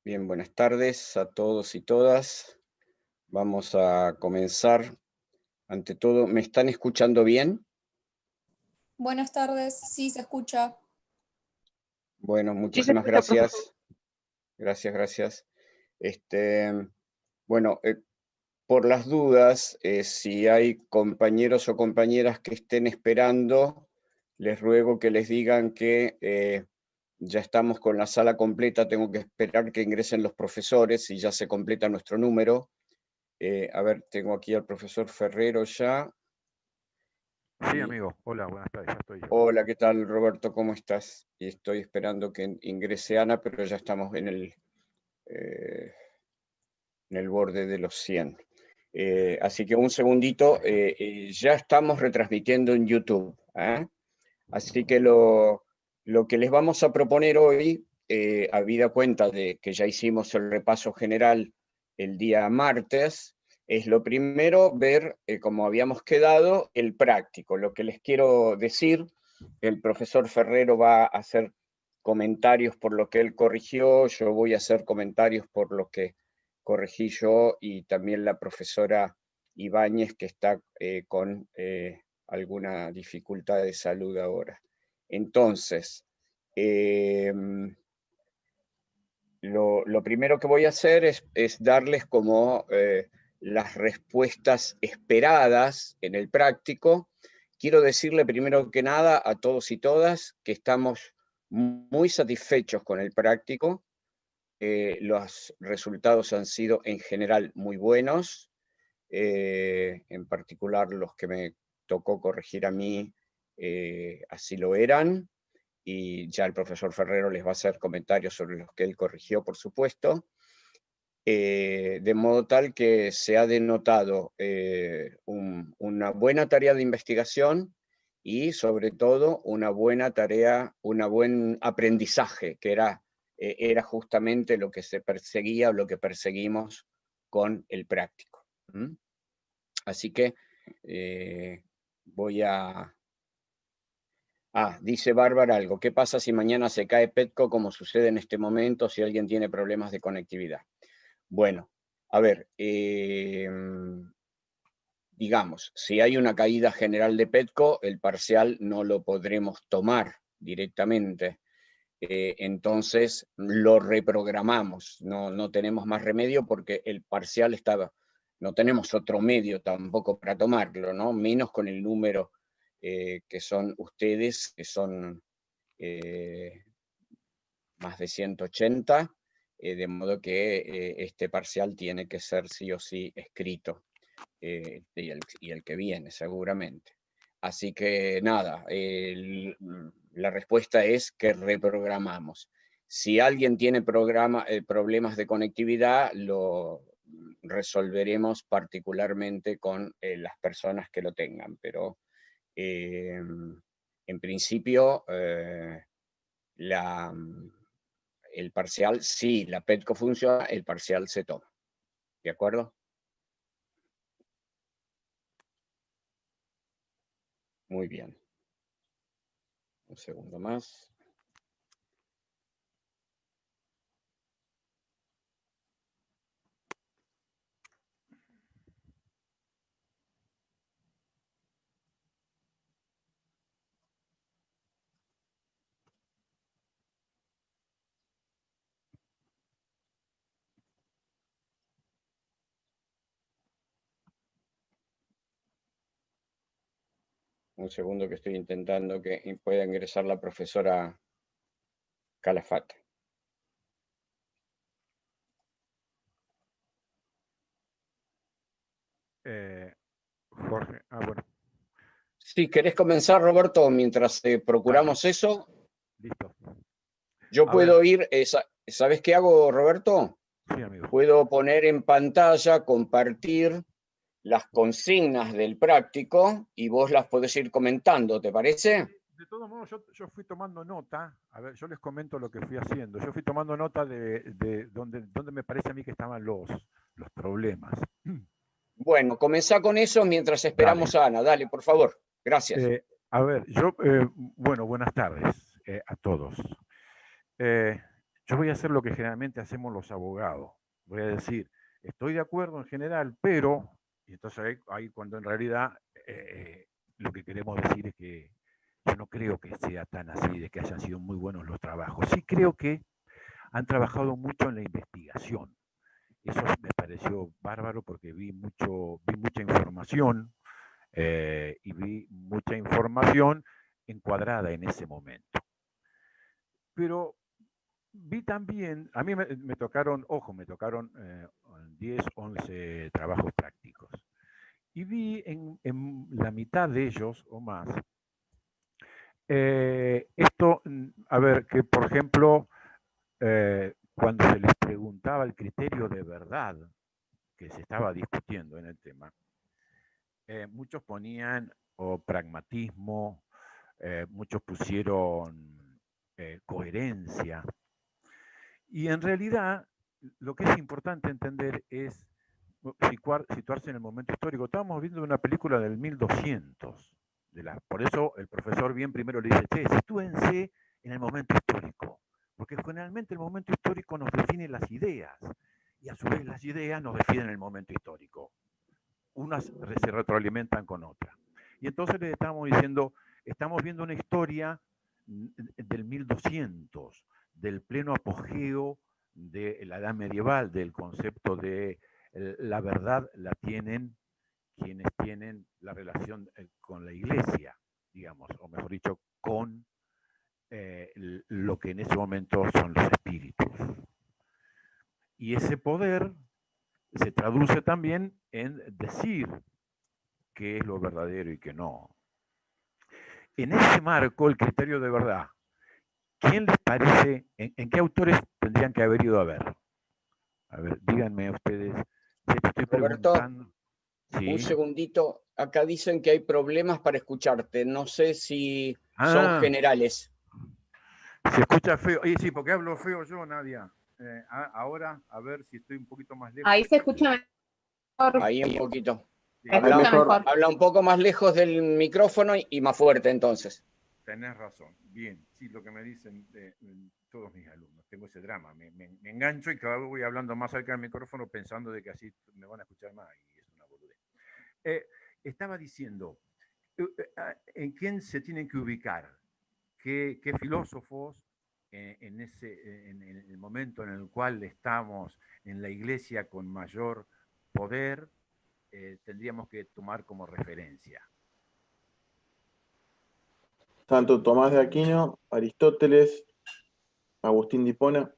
Bien, buenas tardes a todos y todas. Vamos a comenzar. Ante todo, ¿me están escuchando bien? Buenas tardes, sí, se escucha. Bueno, Sí se muchísimas escucha, profe. gracias. Gracias. Este, bueno, por las dudas, si hay compañeros o compañeras que estén esperando, les ruego que les digan que ya estamos con la sala completa. Tengo que esperar que ingresen los profesores y ya se completa nuestro número. A ver, tengo aquí al profesor Ferrero ya. Sí, Y, amigo. Hola, buenas tardes, ya estoy. hola, ¿qué tal, Roberto? ¿Cómo estás? Y estoy esperando que ingrese Ana, pero ya estamos eh, en el borde de los 100. Así que un segundito, ya estamos retransmitiendo en YouTube. Así que lo que les vamos a proponer hoy, habida cuenta de que ya hicimos el repaso general el día martes, es lo primero ver, como habíamos quedado, el práctico. Lo que les quiero decir, el profesor Ferrero va a hacer comentarios por lo que él corrigió, yo voy a hacer comentarios por lo que corregí yo, y también la profesora Ibáñez, que está con alguna dificultad de salud ahora. Entonces, lo primero que voy a hacer es darles como las respuestas esperadas en el práctico. Quiero decirle primero que nada a todos y todas que estamos muy satisfechos con el práctico. Los resultados han sido en general muy buenos, en particular los que me tocó corregir a mí, así lo eran, y ya el profesor Ferrero les va a hacer comentarios sobre los que él corrigió, por supuesto, de modo tal que se ha denotado una buena tarea de investigación y sobre todo una buena tarea, un buen aprendizaje, que era justamente lo que se perseguía o lo que perseguimos con el práctico. Así que voy a... dice Bárbara algo. ¿Qué pasa si mañana se cae Petco, como sucede en este momento, si alguien tiene problemas de conectividad? Bueno, a ver, digamos, si hay una caída general de Petco, el parcial no lo podremos tomar directamente. Entonces lo reprogramamos, no tenemos más remedio porque el parcial estaba, no tenemos otro medio tampoco para tomarlo, ¿no? Menos con el número que son ustedes, que son más de 180, de modo que este parcial tiene que ser sí o sí escrito, y el que viene seguramente. Así que nada, la respuesta es que reprogramamos. Si alguien tiene problemas de conectividad, lo resolveremos particularmente con las personas que lo tengan, pero en principio el parcial, si la Petco funciona, el parcial se toma. ¿De acuerdo? Muy bien. Un segundo más. Un segundo que estoy intentando que pueda ingresar la profesora Calafate. Jorge, bueno. Sí, ¿querés comenzar, Roberto, mientras procuramos Dale. eso? Listo. Yo A puedo ver. ir, ¿sabes qué hago, Roberto? Sí, amigo. Puedo poner en pantalla, compartir las consignas del práctico y vos las podés ir comentando, ¿te parece? De todos modos, yo fui tomando nota. A ver, yo les comento lo que fui haciendo. Yo fui tomando nota de dónde me parece a mí que estaban los problemas. Bueno, comenzá con eso mientras esperamos Dale. a Ana. Dale, por favor. Gracias. A ver, bueno, buenas tardes a todos. yo voy a hacer lo que generalmente hacemos los abogados. Voy a decir, estoy de acuerdo en general, pero, y entonces ahí cuando en realidad lo que queremos decir es que yo no creo que sea tan así, de que hayan sido muy buenos los trabajos. Sí creo que han trabajado mucho en la investigación. Eso me pareció bárbaro porque vi mucha información y vi mucha información encuadrada en ese momento. Pero vi también, a mí me tocaron 10, 11 trabajos prácticos. Y vi en la mitad de ellos o más, esto, a ver, que por ejemplo, cuando se les preguntaba el criterio de verdad que se estaba discutiendo en el tema, muchos ponían o pragmatismo, muchos pusieron coherencia. Y en realidad, lo que es importante entender es situarse en el momento histórico. Estábamos viendo una película del 1200. Por eso el profesor bien primero le dice, che, sitúense en el momento histórico. Porque generalmente el momento histórico nos define las ideas. Y a su vez las ideas nos definen el momento histórico. Unas se retroalimentan con otras. Y entonces le estábamos diciendo, estamos viendo una historia del 1200, del pleno apogeo de la edad medieval, del concepto de la verdad la tienen quienes tienen la relación con la iglesia, digamos, o mejor dicho, con lo que en ese momento son los espíritus. Y ese poder se traduce también en decir qué es lo verdadero y qué no. En ese marco, el criterio de verdad, ¿quién les parece, en qué autores tendrían que haber ido a ver? A ver, díganme ustedes, te estoy Roberto, preguntando. Sí. un segundito. Acá dicen que hay problemas para escucharte. No sé si son generales. Se escucha feo. Sí, porque hablo feo yo, Nadia. Ahora, a ver si estoy un poquito más lejos. Ahí se escucha mejor. Ahí un poquito. Sí. Habla un poco más lejos del micrófono y más fuerte entonces. Tenés razón. Bien, sí, lo que me dicen todos mis alumnos. Tengo ese drama. Me engancho y cada vez voy hablando más cerca del micrófono pensando de que así me van a escuchar más y es una boludez. Estaba diciendo, ¿en quién se tienen que ubicar? ¿Qué filósofos en el momento en el cual estamos en la iglesia con mayor poder tendríamos que tomar como referencia? Santo Tomás de Aquino, Aristóteles, Agustín de Hipona.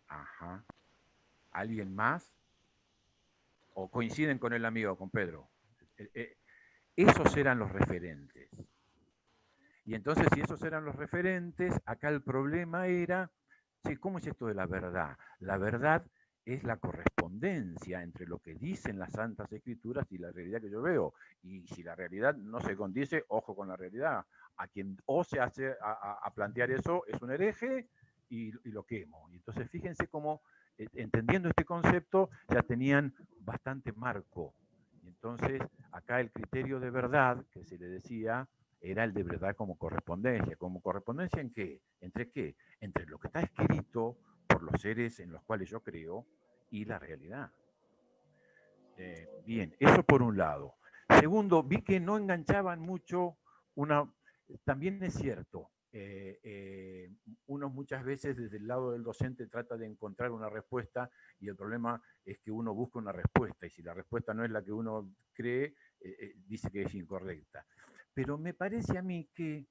Ajá. ¿Alguien más? ¿O coinciden con el amigo, con Pedro? Esos eran los referentes. Y entonces, si esos eran los referentes, acá el problema era, sí, ¿cómo es esto de la verdad? La verdad es la correspondencia entre lo que dicen las Santas Escrituras y la realidad que yo veo. Y si la realidad no se condice, ojo con la realidad. A quien ose hace a plantear eso es un hereje y lo quemo. Y entonces fíjense cómo, entendiendo este concepto, ya tenían bastante marco. Y entonces, acá el criterio de verdad que se le decía era el de verdad como correspondencia. ¿Como correspondencia en qué? ¿Entre qué? Entre lo que está escrito por los seres en los cuales yo creo y la realidad. Bien, eso por un lado. Segundo, vi que no enganchaban mucho también es cierto, uno muchas veces desde el lado del docente trata de encontrar una respuesta y el problema es que uno busca una respuesta y si la respuesta no es la que uno cree, dice que es incorrecta. Pero me parece a mí que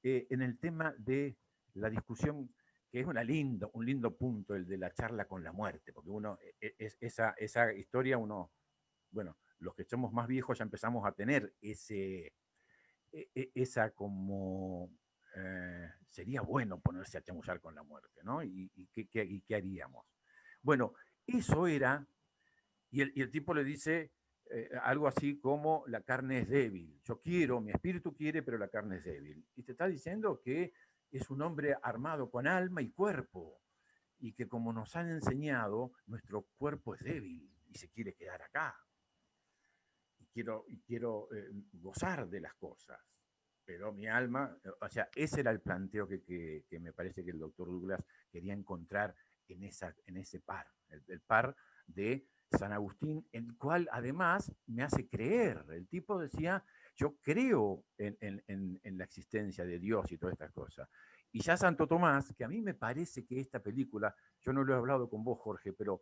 en el tema de la discusión, que es un lindo punto el de la charla con la muerte, porque uno, esa historia uno, bueno, los que somos más viejos ya empezamos a tener esa como, sería bueno ponerse a chamullar con la muerte, ¿no? ¿Y qué haríamos? Bueno, eso era, y el tipo le dice algo así como la carne es débil. Yo quiero, mi espíritu quiere, pero la carne es débil. Y te está diciendo que es un hombre armado con alma y cuerpo, y que como nos han enseñado, nuestro cuerpo es débil y se quiere quedar acá. Y quiero gozar de las cosas. pero mi alma, o sea, ese era el planteo que me parece que el doctor Douglas quería encontrar en ese par, el par de San Agustín, el cual además me hace creer. El tipo decía, yo creo en la existencia de Dios y todas estas cosas. Y ya Santo Tomás, que a mí me parece que esta película, yo no lo he hablado con vos, Jorge, pero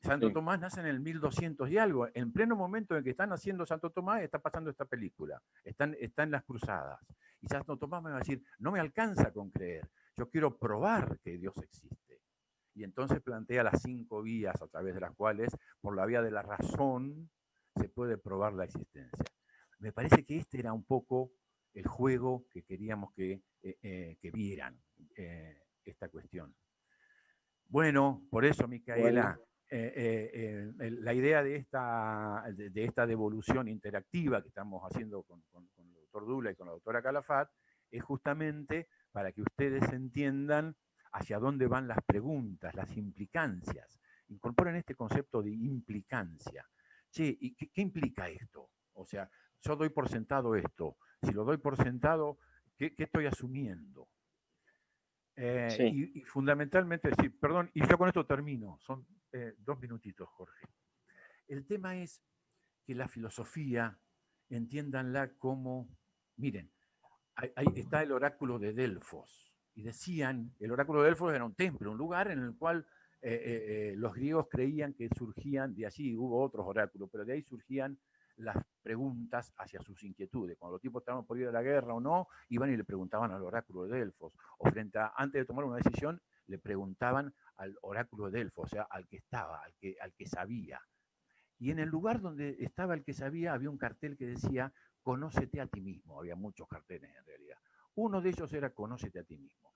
Santo Sí. Tomás nace en el 1200 y algo. En pleno momento en que están haciendo Santo Tomás, está pasando esta película. Está en las cruzadas. Y Santo Tomás me va a decir, no me alcanza con creer, yo quiero probar que Dios existe. Y entonces plantea las 5 vías a través de las cuales, por la vía de la razón, se puede probar la existencia. Me parece que este era un poco el juego que queríamos que vieran esta cuestión. Bueno, por eso, Micaela, la idea de esta devolución interactiva que estamos haciendo con el doctor Dula y con la doctora Calafat es justamente para que ustedes entiendan hacia dónde van las preguntas, las implicancias. Incorporen este concepto de implicancia. Che, ¿y qué implica esto? O sea, yo doy por sentado esto. Si lo doy por sentado, ¿qué estoy asumiendo? Sí. Y fundamentalmente, sí, perdón, y yo con esto termino, son 2 minutitos, Jorge. El tema es que la filosofía, entiéndanla como, miren, ahí está el oráculo de Delfos, y decían, el oráculo de Delfos era un templo, un lugar en el cual los griegos creían que surgían, de allí hubo otros oráculos, pero de ahí surgían las preguntas hacia sus inquietudes. Cuando los tipos estaban por ir a la guerra o no, iban y le preguntaban al oráculo de Delfos. O antes de tomar una decisión, le preguntaban al oráculo de Delfos, o sea, al que estaba, al que sabía. Y en el lugar donde estaba el que sabía, había un cartel que decía, conócete a ti mismo. Había muchos carteles en realidad. Uno de ellos era, conócete a ti mismo.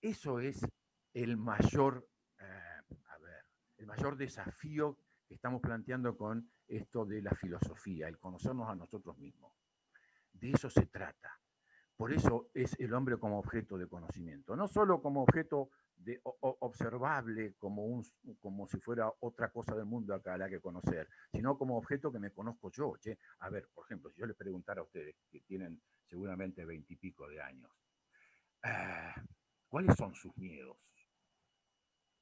Eso es el mayor, el mayor desafío que estamos planteando con esto de la filosofía, el conocernos a nosotros mismos. De eso se trata. Por eso es el hombre como objeto de conocimiento, no solo como objeto observable, como si fuera otra cosa del mundo acá a la que conocer, sino como objeto que me conozco yo. Che, a ver, por ejemplo, si yo les preguntara a ustedes, que tienen seguramente 20 y pico de años, ¿cuáles son sus miedos?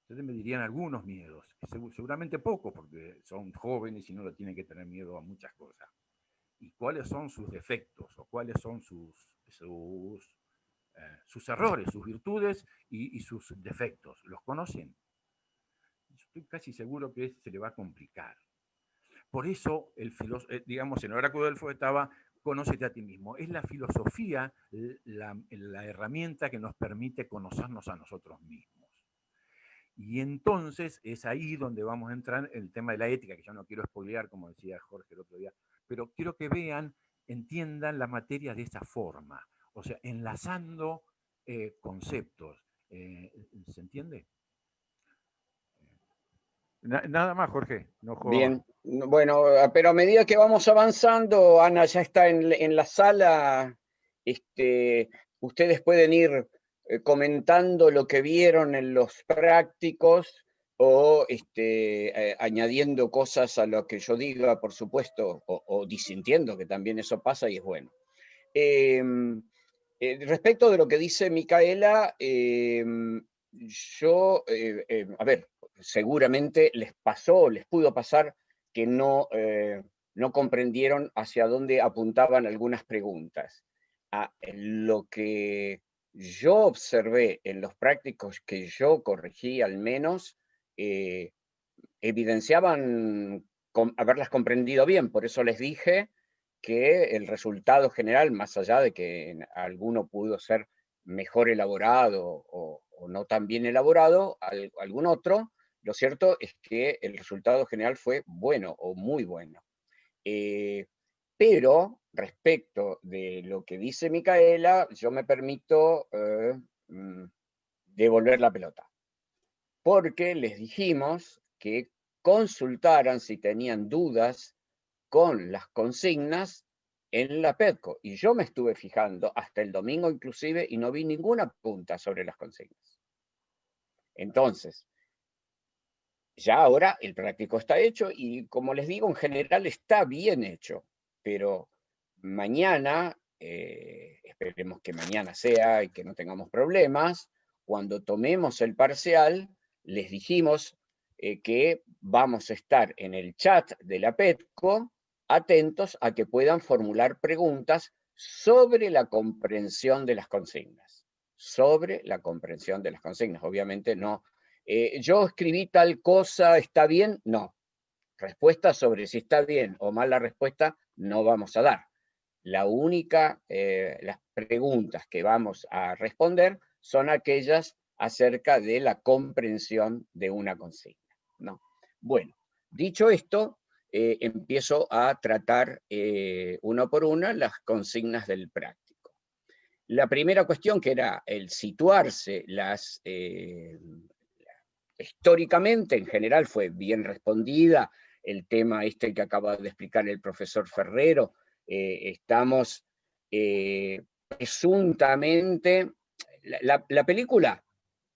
Ustedes me dirían algunos miedos, seguramente pocos, porque son jóvenes y no le tienen que tener miedo a muchas cosas. ¿Y cuáles son sus defectos o cuáles son sus errores, sus virtudes y sus defectos? ¿Los conocen? Estoy casi seguro que se le va a complicar. Por eso, digamos, en el oráculo del fuego estaba, conócete a ti mismo. Es la filosofía la herramienta que nos permite conocernos a nosotros mismos. Y entonces es ahí donde vamos a entrar en el tema de la ética, que yo no quiero spoilear, como decía Jorge el otro día, pero quiero que vean, entiendan la materia de esa forma, o sea, enlazando conceptos. ¿Se entiende? Nada más, Jorge. No Bien, bueno, pero a medida que vamos avanzando, Ana ya está en la sala. Ustedes pueden ir comentando lo que vieron en los prácticos o añadiendo cosas a lo que yo diga, por supuesto, o disintiendo, que también eso pasa y es bueno. Respecto de lo que dice Micaela, a ver, seguramente les pudo pasar que no comprendieron hacia dónde apuntaban algunas preguntas. Lo que yo observé en los prácticos que yo corregí, al menos, evidenciaban haberlas comprendido bien. Por eso les dije que el resultado general, más allá de que alguno pudo ser mejor elaborado o no tan bien elaborado, algún otro, lo cierto es que el resultado general fue bueno o muy bueno. Pero respecto de lo que dice Micaela, yo me permito devolver la pelota. Porque les dijimos que consultaran si tenían dudas con las consignas en la PEDCO. Y yo me estuve fijando hasta el domingo inclusive y no vi ninguna punta sobre las consignas. Entonces, ya ahora el práctico está hecho y, como les digo, en general está bien hecho. Pero mañana esperemos que mañana sea y que no tengamos problemas, cuando tomemos el parcial, les dijimos que vamos a estar en el chat de la PETCO atentos a que puedan formular preguntas sobre la comprensión de las consignas. Sobre la comprensión de las consignas, obviamente no. Yo escribí tal cosa, ¿está bien? No. Respuesta sobre si está bien o mal la respuesta no vamos a dar. Las preguntas que vamos a responder son aquellas acerca de la comprensión de una consigna, ¿no? Bueno, dicho esto, empiezo a tratar una por una las consignas del práctico. La primera cuestión, que era el situarse, históricamente en general fue bien respondida, el tema este que acaba de explicar el profesor Ferrero, estamos presuntamente, la película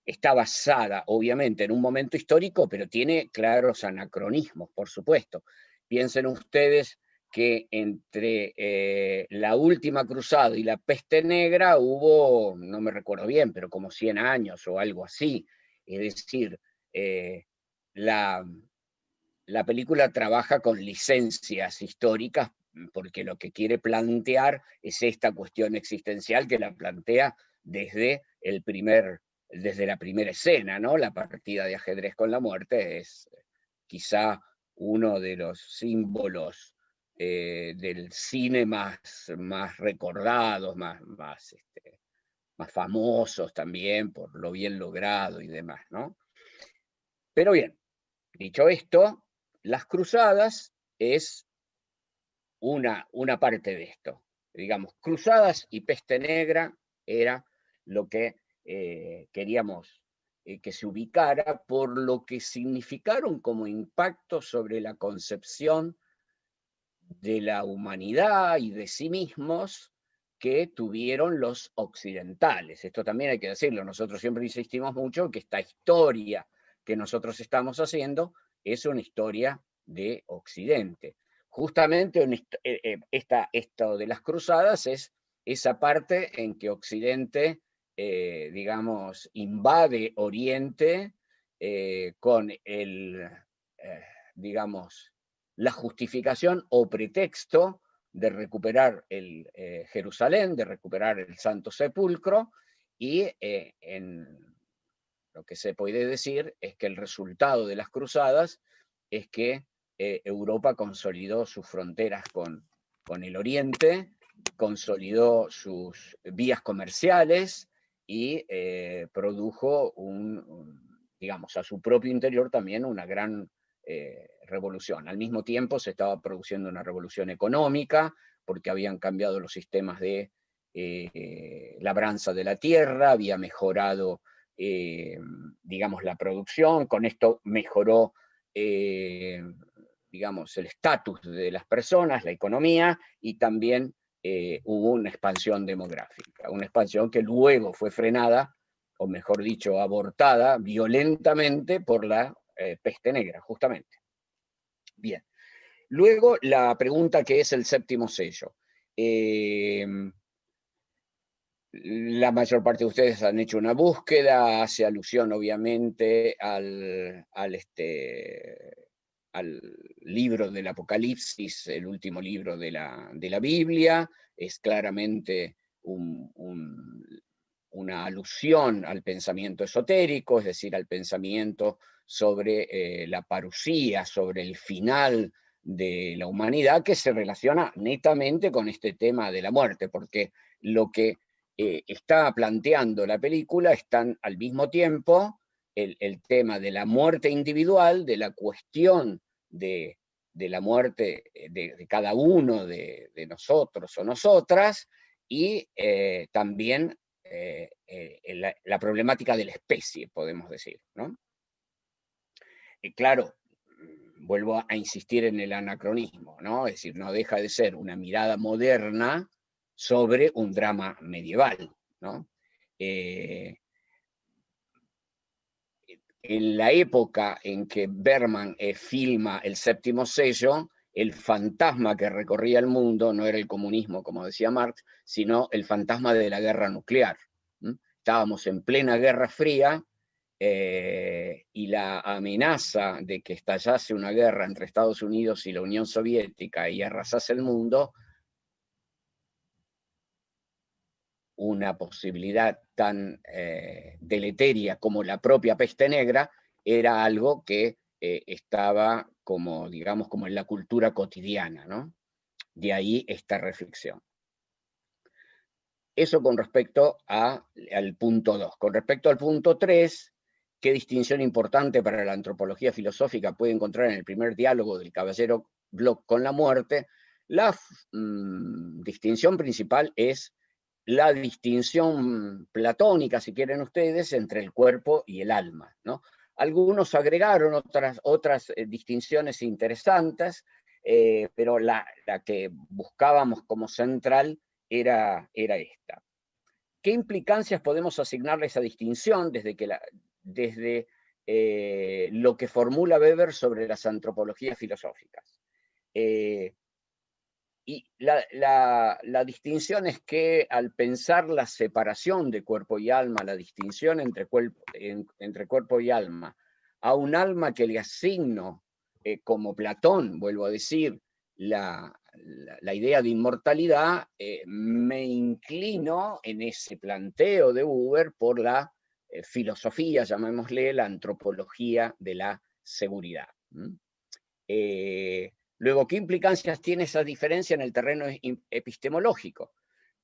está basada, obviamente, en un momento histórico, pero tiene claros anacronismos, por supuesto. Piensen ustedes que entre la última cruzada y la peste negra hubo, no me recuerdo bien, pero como 100 años o algo así. Es decir, la película trabaja con licencias históricas porque lo que quiere plantear es esta cuestión existencial que la plantea desde la primera escena, ¿no? La partida de ajedrez con la muerte es quizá uno de los símbolos del cine más recordados, más famosos también por lo bien logrado y demás, ¿no? Pero bien, dicho esto, las cruzadas es una parte de esto. Digamos, cruzadas y peste negra era lo que queríamos que se ubicara por lo que significaron como impacto sobre la concepción de la humanidad y de sí mismos que tuvieron los occidentales. Esto también hay que decirlo, nosotros siempre insistimos mucho que esta historia que nosotros estamos haciendo es una historia de Occidente. Justamente esto de las cruzadas es esa parte en que Occidente, digamos, invade Oriente con digamos, la justificación o pretexto de recuperar Jerusalén, de recuperar el Santo Sepulcro, y lo que se puede decir es que el resultado de las cruzadas es que Europa consolidó sus fronteras con el Oriente, consolidó sus vías comerciales y produjo digamos, a su propio interior también una gran revolución. Al mismo tiempo se estaba produciendo una revolución económica porque habían cambiado los sistemas de labranza de la tierra, había mejorado digamos, la producción, con esto mejoró digamos, el estatus de las personas, la economía, y también hubo una expansión demográfica, una expansión que luego fue frenada, o mejor dicho, abortada violentamente por la peste negra, justamente. Bien. Luego, la pregunta que es el séptimo sello. La mayor parte de ustedes han hecho una búsqueda, hace alusión obviamente al libro del Apocalipsis, el último libro de la Biblia, es claramente una alusión al pensamiento esotérico, es decir, al pensamiento sobre la parusía, sobre el final de la humanidad, que se relaciona netamente con este tema de la muerte, porque lo que está planteando la película están al mismo tiempo el tema de la muerte individual, de la cuestión de la muerte de cada uno de nosotros o nosotras, y también la problemática de la especie, podemos decir, ¿no? Claro, vuelvo a insistir en el anacronismo, ¿no? Es decir, no deja de ser una mirada moderna sobre un drama medieval, ¿no? En la época en que Bergman filma El séptimo sello, el fantasma que recorría el mundo no era el comunismo, como decía Marx, sino el fantasma de la guerra nuclear. Estábamos en plena Guerra Fría, y la amenaza de que estallase una guerra entre Estados Unidos y la Unión Soviética y arrasase el mundo, una posibilidad tan deleteria como la propia peste negra, era algo que estaba como, digamos, como en la cultura cotidiana, ¿no? De ahí esta reflexión. Eso con respecto al punto 2. Con respecto al punto 3, ¿qué distinción importante para la antropología filosófica puede encontrar en el primer diálogo del caballero Bloch con la muerte? La distinción principal es la distinción platónica, si quieren ustedes, entre el cuerpo y el alma, ¿no? Algunos agregaron otras distinciones interesantes, pero la que buscábamos como central era esta. ¿Qué implicancias podemos asignarle a esa distinción desde lo que formula Weber sobre las antropologías filosóficas? Y la distinción es que al pensar la separación de cuerpo y alma, la distinción entre cuerpo y alma, a un alma que le asigno, como Platón, vuelvo a decir, la idea de inmortalidad, me inclino en ese planteo de Buber por la filosofía, llamémosle la antropología de la seguridad. Luego, ¿qué implicancias tiene esa diferencia en el terreno epistemológico?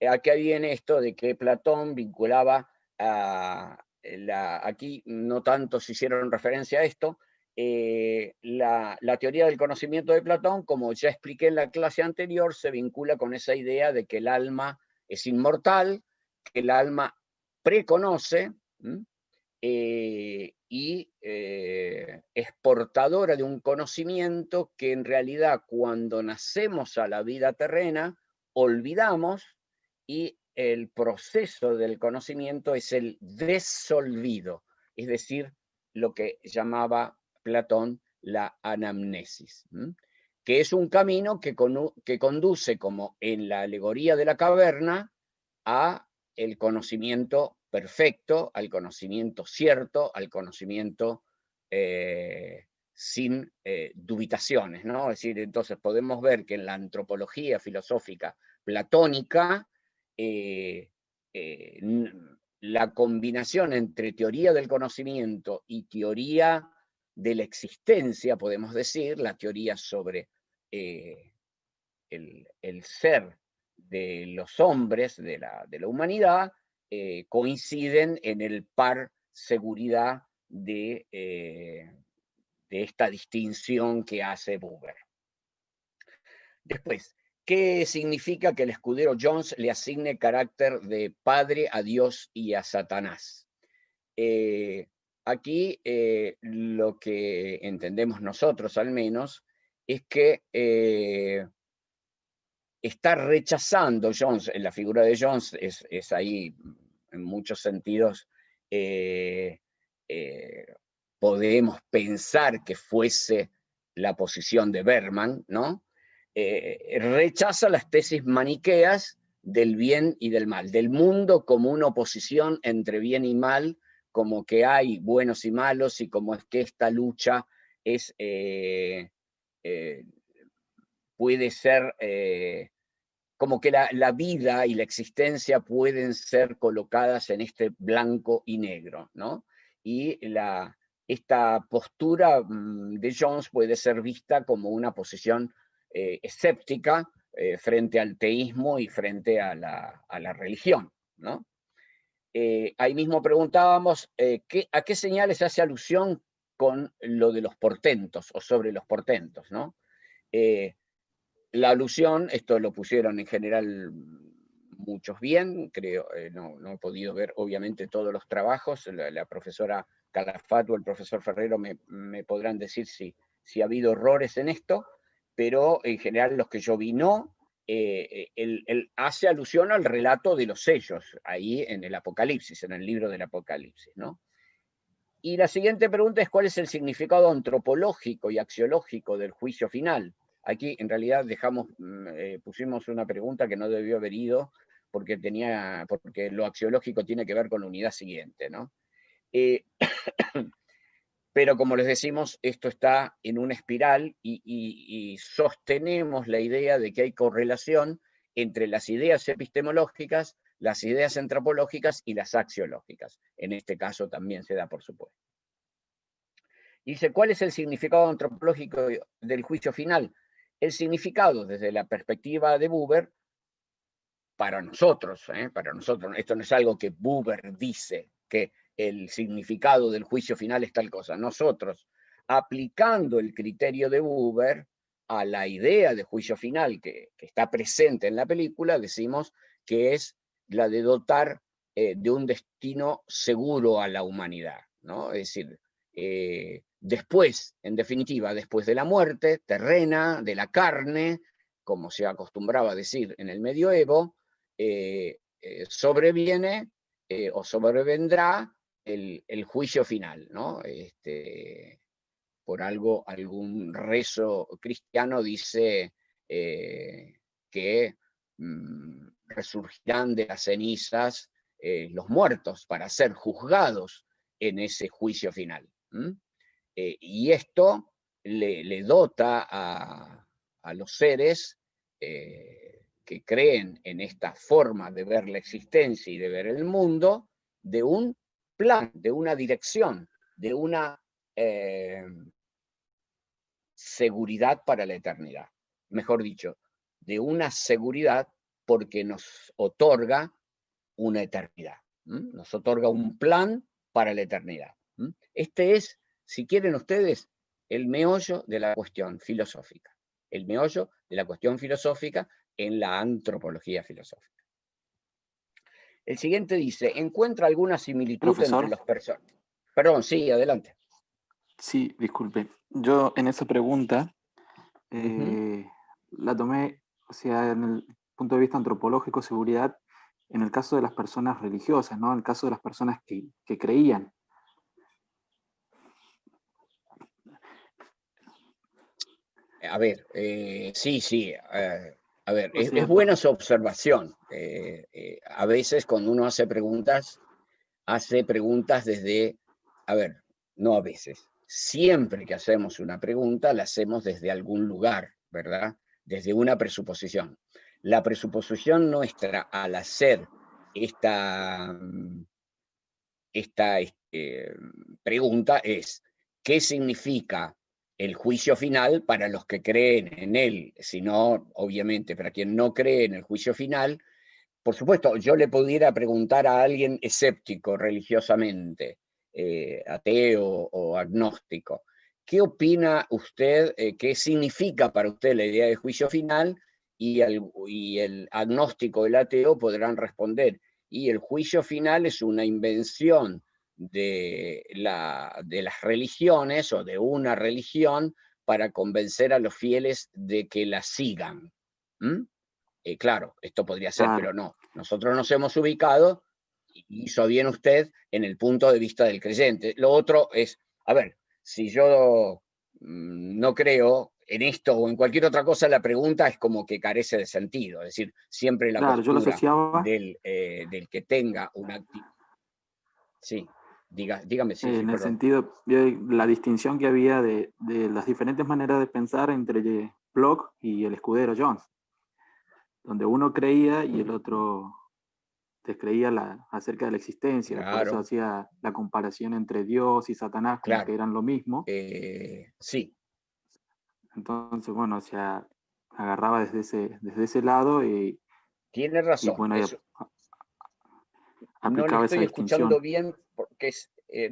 Aquí viene esto de que Platón vinculaba aquí no tanto se hicieron referencia a esto, la teoría del conocimiento de Platón, como ya expliqué en la clase anterior, se vincula con esa idea de que el alma es inmortal, que el alma preconoce, y es portadora de un conocimiento que en realidad cuando nacemos a la vida terrena olvidamos, y el proceso del conocimiento es el desolvido, es decir, lo que llamaba Platón la anamnesis, que es un camino que conduce, como en la alegoría de la caverna, a el conocimiento perfecto, al conocimiento cierto, al conocimiento sin dubitaciones, ¿no? Es decir, entonces podemos ver que en la antropología filosófica platónica, la combinación entre teoría del conocimiento y teoría de la existencia, podemos decir, la teoría sobre el ser de los hombres, de la humanidad, coinciden en el par seguridad de esta distinción que hace Buber. Después, ¿qué significa que el escudero Jones le asigne carácter de padre a Dios y a Satanás? Aquí lo que entendemos nosotros, al menos, es que está rechazando Jones, en la figura de Jones es ahí, en muchos sentidos, podemos pensar que fuese la posición de Berman, ¿no? Rechaza las tesis maniqueas del bien y del mal, del mundo como una oposición entre bien y mal, como que hay buenos y malos, y como es que esta lucha es... puede ser como que la vida y la existencia pueden ser colocadas en este blanco y negro, ¿no? Y esta postura de Jones puede ser vista como una posición escéptica frente al teísmo y frente a la religión, ¿no? Ahí mismo preguntábamos a qué señales hace alusión con lo de los portentos o sobre los portentos, ¿no? La alusión, esto lo pusieron en general muchos bien, creo, no he podido ver obviamente todos los trabajos, la profesora Calafat o el profesor Ferrero me podrán decir si ha habido errores en esto, pero en general los que yo vi no. Él hace alusión al relato de los sellos, ahí en el Apocalipsis, en el libro del Apocalipsis, ¿no? Y la siguiente pregunta es: ¿cuál es el significado antropológico y axiológico del juicio final? aquí en realidad pusimos una pregunta que no debió haber ido, porque lo axiológico tiene que ver con la unidad siguiente, ¿no? Pero como les decimos, esto está en una espiral y sostenemos la idea de que hay correlación entre las ideas epistemológicas, las ideas antropológicas y las axiológicas. En este caso también se da, por supuesto. Dice, ¿cuál es el significado antropológico del juicio final? El significado, desde la perspectiva de Buber, para nosotros, esto no es algo que Buber dice, que el significado del juicio final es tal cosa. Nosotros, aplicando el criterio de Buber a la idea de juicio final que está presente en la película, decimos que es la de dotar de un destino seguro a la humanidad, ¿no? Es decir, después, en definitiva, después de la muerte terrena, de la carne, como se acostumbraba a decir en el medioevo, sobreviene o sobrevendrá el juicio final, ¿no? Por algún rezo cristiano dice que resurgirán de las cenizas los muertos para ser juzgados en ese juicio final. Y esto le dota a los seres que creen en esta forma de ver la existencia y de ver el mundo, de un plan, de una dirección, de una seguridad para la eternidad. Mejor dicho, de una seguridad porque nos otorga una eternidad. Nos otorga un plan para la eternidad. Este es, si quieren ustedes, el meollo de la cuestión filosófica. El meollo de la cuestión filosófica en la antropología filosófica. El siguiente dice, ¿encuentra alguna similitud Profesor. entre los personajes? Perdón, sí, adelante. Sí, disculpe. Yo en esa pregunta la tomé, o sea, en el punto de vista antropológico, seguridad, en el caso de las personas religiosas, ¿no? En el caso de las personas que creían. A ver, sí. A ver, O sea, es buena su observación. A veces cuando uno hace preguntas desde, a ver, no a veces, siempre que hacemos una pregunta la hacemos desde algún lugar, ¿verdad? Desde una presuposición. La presuposición nuestra al hacer esta pregunta es, ¿qué significa el juicio final para los que creen en él? Si no, obviamente, para quien no cree en el juicio final, por supuesto, yo le pudiera preguntar a alguien escéptico religiosamente, ateo o agnóstico, ¿qué opina usted, qué significa para usted la idea de juicio final? Y el agnóstico, el ateo podrán responder, y el juicio final es una invención de las religiones o de una religión para convencer a los fieles de que la sigan. Claro, esto podría ser, claro. pero no. Nosotros nos hemos ubicado, y hizo bien usted, en el punto de vista del creyente. Lo otro es, a ver, si yo no creo en esto o en cualquier otra cosa, la pregunta es como que carece de sentido. Es decir, siempre la Claro, yo lo postura asociaba del que tenga una actividad. Sí, dígame, sí, en el perdón. sentido de la distinción que había de las diferentes maneras de pensar entre Bloch y el escudero Jones, donde uno creía y el otro descreía acerca de la existencia. Claro. Por eso hacía la comparación entre Dios y Satanás como Claro. que eran lo mismo. Sí. Entonces, bueno, o sea, agarraba desde ese lado y Tiene razón. bueno, No le aplicaba esa estoy escuchando distinción. bien, porque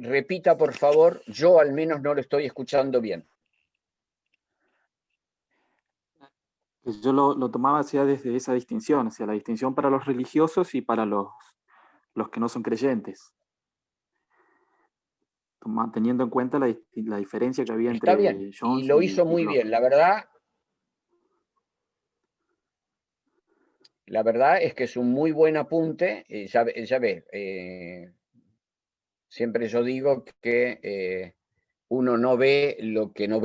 repita por favor, yo al menos no lo estoy escuchando bien. Yo lo tomaba hacia desde esa distinción, o sea, la distinción para los religiosos y para los que no son creyentes. Teniendo en cuenta la diferencia que había Está entre bien, Jones y lo hizo muy Bloch. bien. La verdad es que es un muy buen apunte. Ya ve, siempre yo digo que uno no ve lo que no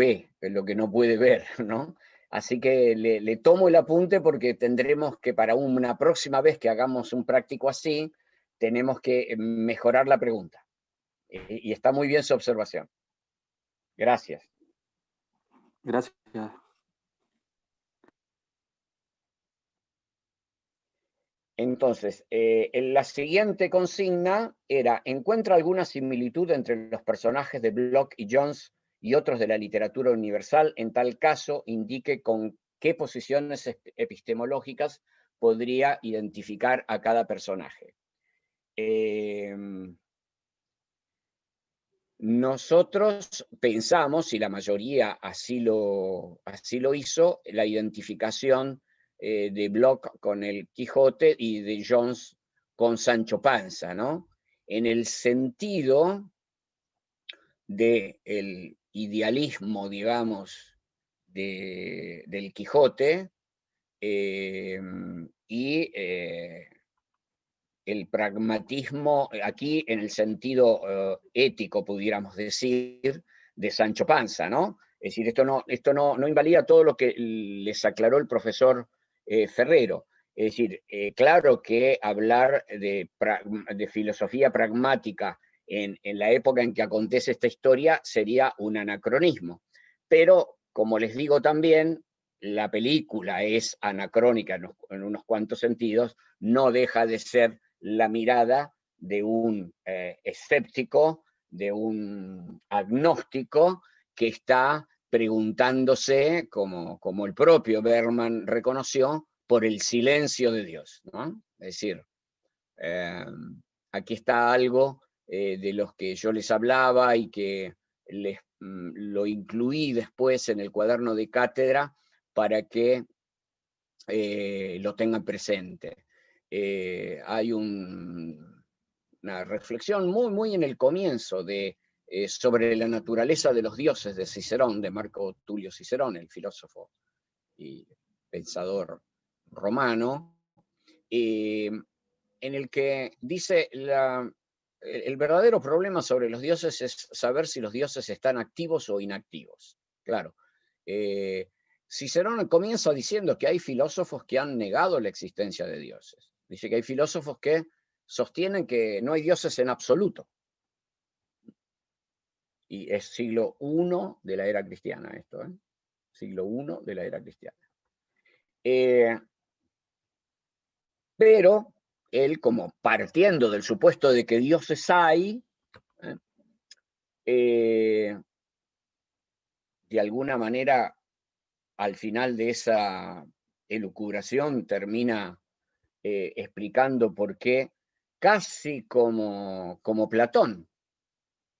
puede ver, ¿no? Así que le tomo el apunte porque tendremos que para una próxima vez que hagamos un práctico así, tenemos que mejorar la pregunta. Y está muy bien su observación. Gracias. Gracias. Entonces, la siguiente consigna era, encuentra alguna similitud entre los personajes de Bloch y Jones y otros de la literatura universal. En tal caso, indique con qué posiciones epistemológicas podría identificar a cada personaje. Nosotros pensamos, y la mayoría así lo hizo, la identificación de Bloch con el Quijote y de Jones con Sancho Panza, ¿no? En el sentido del idealismo, digamos, del Quijote y el pragmatismo, aquí en el sentido ético, pudiéramos decir, de Sancho Panza, ¿no? Es decir, esto no invalida todo lo que les aclaró el profesor Ferrero. Es decir, claro que hablar de filosofía pragmática en la época en que acontece esta historia sería un anacronismo. Pero, como les digo también, la película es anacrónica en unos cuantos sentidos, no deja de ser la mirada de un escéptico, de un agnóstico que está preguntándose, como el propio Bergman reconoció, por el silencio de Dios, ¿no? Es decir, aquí está algo de los que yo les hablaba y que lo incluí después en el cuaderno de cátedra para que lo tengan presente. Hay una reflexión muy en el comienzo sobre la naturaleza de los dioses de Cicerón, de Marco Tulio Cicerón, el filósofo y pensador romano, en el que dice el verdadero problema sobre los dioses es saber si los dioses están activos o inactivos. Claro. Cicerón comienza diciendo que hay filósofos que han negado la existencia de dioses. Dice que hay filósofos que sostienen que no hay dioses en absoluto. Y es siglo I de la era cristiana esto, ¿eh? Siglo I de la era cristiana. Pero él, como partiendo del supuesto de que dioses hay, de alguna manera, al final de esa elucubración termina explicando por qué, casi como Platón,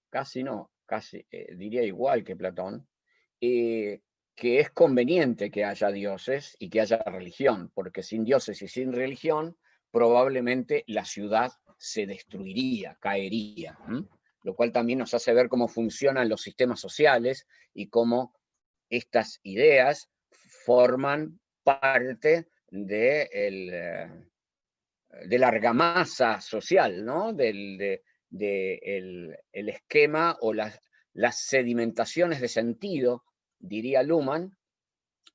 casi no, casi diría igual que Platón, que es conveniente que haya dioses y que haya religión, porque sin dioses y sin religión, probablemente la ciudad se destruiría, caería, lo cual también nos hace ver cómo funcionan los sistemas sociales y cómo estas ideas forman parte de la argamasa social, ¿no? el esquema o las sedimentaciones de sentido, diría Luhmann,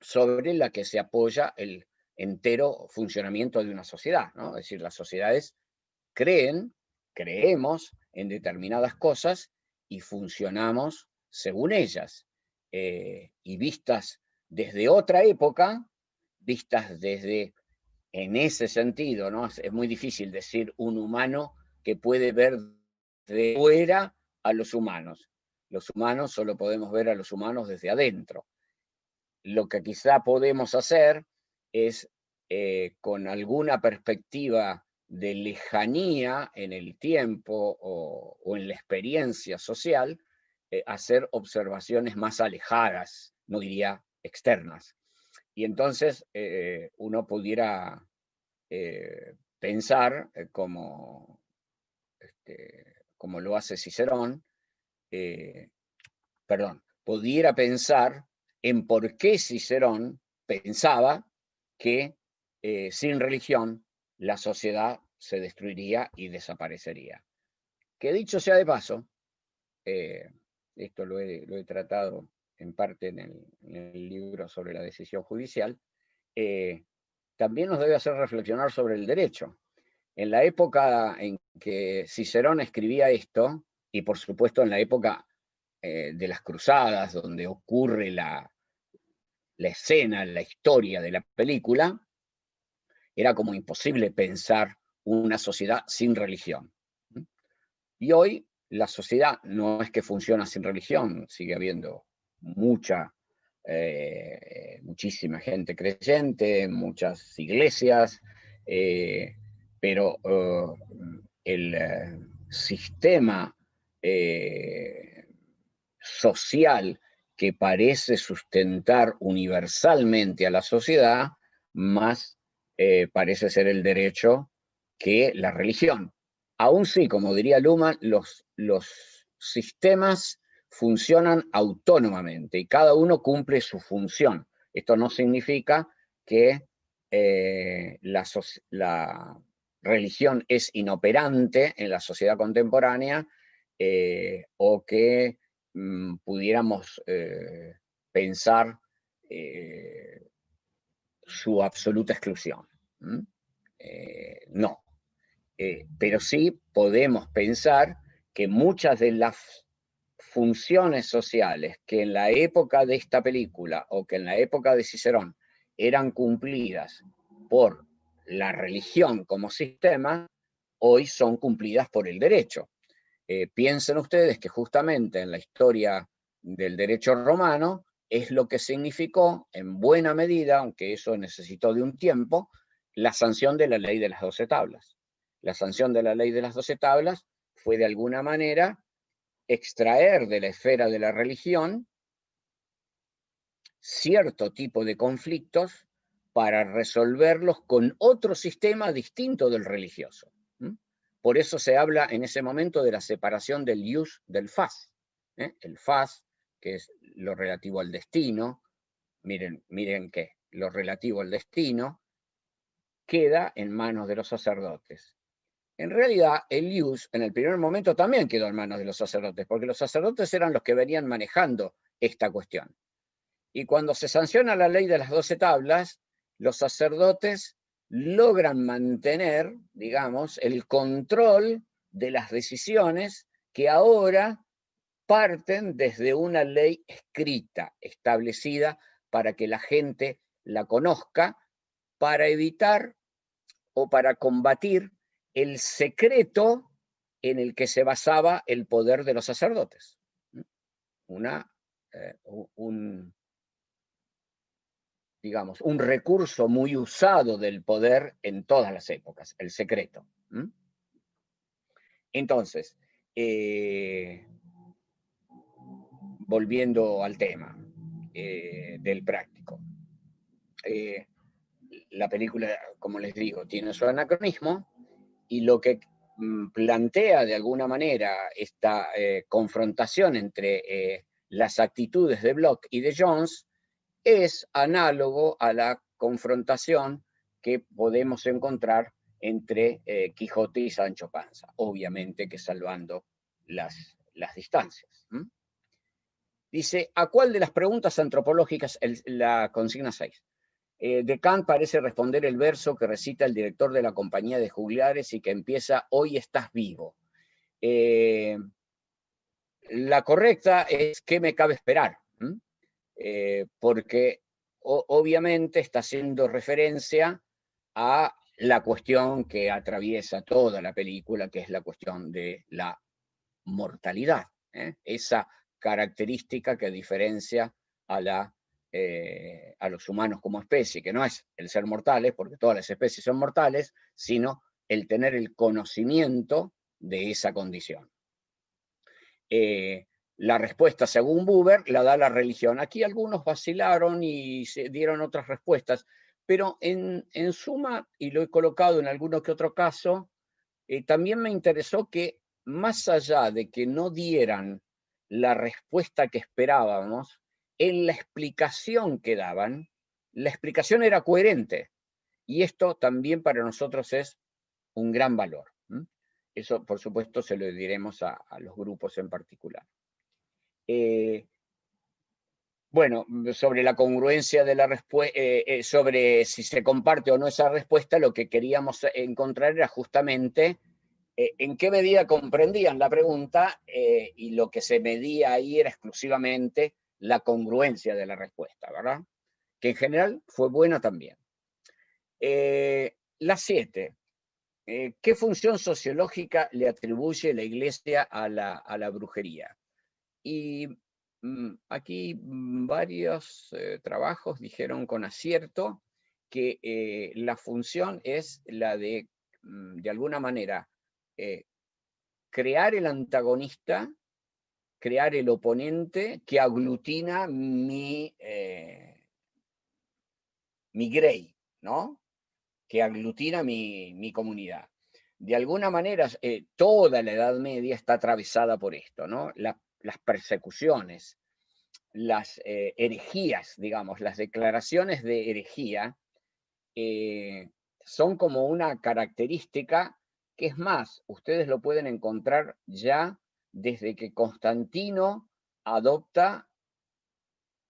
sobre la que se apoya el entero funcionamiento de una sociedad, ¿no? Es decir, las sociedades creemos en determinadas cosas y funcionamos según ellas. Y vistas desde otra época, vistas desde, en ese sentido, ¿no? Es muy difícil decir un humano que puede ver de fuera a los humanos. Los humanos solo podemos ver a los humanos desde adentro. Lo que quizá podemos hacer es, con alguna perspectiva de lejanía en el tiempo o en la experiencia social, hacer observaciones más alejadas, no diría externas. Y entonces uno pudiera pensar, como lo hace Cicerón, pudiera pensar en por qué Cicerón pensaba que sin religión la sociedad se destruiría y desaparecería. Que dicho sea de paso, esto lo he tratado en parte en el libro sobre la decisión judicial, también nos debe hacer reflexionar sobre el derecho. En la época en que Cicerón escribía esto, y por supuesto en la época de las cruzadas, donde ocurre la escena, la historia de la película, era como imposible pensar una sociedad sin religión. Y hoy la sociedad no es que funciona sin religión, sigue habiendo muchísima gente creyente, muchas iglesias, pero el sistema social que parece sustentar universalmente a la sociedad, más parece ser el derecho que la religión. Aún sí, como diría Luhmann, los sistemas funcionan autónomamente y cada uno cumple su función. Esto no significa que la religión es inoperante en la sociedad contemporánea o que pudiéramos pensar su absoluta exclusión. No. Pero sí podemos pensar que muchas de las funciones sociales que en la época de esta película o que en la época de Cicerón eran cumplidas por la religión como sistema, hoy son cumplidas por el derecho. Piensen ustedes que justamente en la historia del derecho romano es lo que significó, en buena medida, aunque eso necesitó de un tiempo, la sanción de la ley de las 12 tablas. La sanción de la ley de las 12 tablas fue de alguna manera extraer de la esfera de la religión cierto tipo de conflictos para resolverlos con otro sistema distinto del religioso. Por eso se habla en ese momento de la separación del ius del fas. El fas, que es lo relativo al destino, miren que lo relativo al destino queda en manos de los sacerdotes. En realidad, el ius en el primer momento también quedó en manos de los sacerdotes, porque los sacerdotes eran los que venían manejando esta cuestión. Y cuando se sanciona la ley de las 12 tablas, los sacerdotes logran mantener, digamos, el control de las decisiones que ahora parten desde una ley escrita, establecida para que la gente la conozca, para evitar o para combatir el secreto en el que se basaba el poder de los sacerdotes. Digamos, un recurso muy usado del poder en todas las épocas, el secreto. Entonces, volviendo al tema del práctico. La película, como les digo, tiene su anacronismo y lo que plantea de alguna manera esta confrontación entre las actitudes de Bloch y de Jones es análogo a la confrontación que podemos encontrar entre Quijote y Sancho Panza, obviamente que salvando las distancias. Dice, ¿a cuál de las preguntas antropológicas, la consigna 6? De Kant parece responder el verso que recita el director de la compañía de juglares y que empieza, hoy estás vivo. La correcta es, ¿qué me cabe esperar? Porque obviamente está haciendo referencia a la cuestión que atraviesa toda la película, que es la cuestión de la mortalidad. Esa característica que diferencia a los humanos como especie, que no es el ser mortales, porque todas las especies son mortales, sino el tener el conocimiento de esa condición. La respuesta, según Buber, la da la religión. Aquí algunos vacilaron y se dieron otras respuestas, pero en suma, y lo he colocado en alguno que otro caso, también me interesó que más allá de que no dieran la respuesta que esperábamos, en la explicación que daban, la explicación era coherente. Y esto también para nosotros es un gran valor. Eso, por supuesto, se lo diremos a los grupos en particular. Bueno, sobre la congruencia de la respuesta, sobre si se comparte o no esa respuesta, lo que queríamos encontrar era justamente en qué medida comprendían la pregunta, y lo que se medía ahí era exclusivamente la congruencia de la respuesta, ¿verdad? Que en general fue buena también. La 7. ¿Qué función sociológica le atribuye la Iglesia a la brujería? Y aquí varios trabajos dijeron con acierto que la función es la de alguna manera, crear el antagonista, crear el oponente que aglutina mi grey, ¿no? Que aglutina mi comunidad. De alguna manera, toda la Edad Media está atravesada por esto, ¿no? Las persecuciones, las herejías, digamos, las declaraciones de herejía, son como una característica que, es más, ustedes lo pueden encontrar ya desde que Constantino adopta,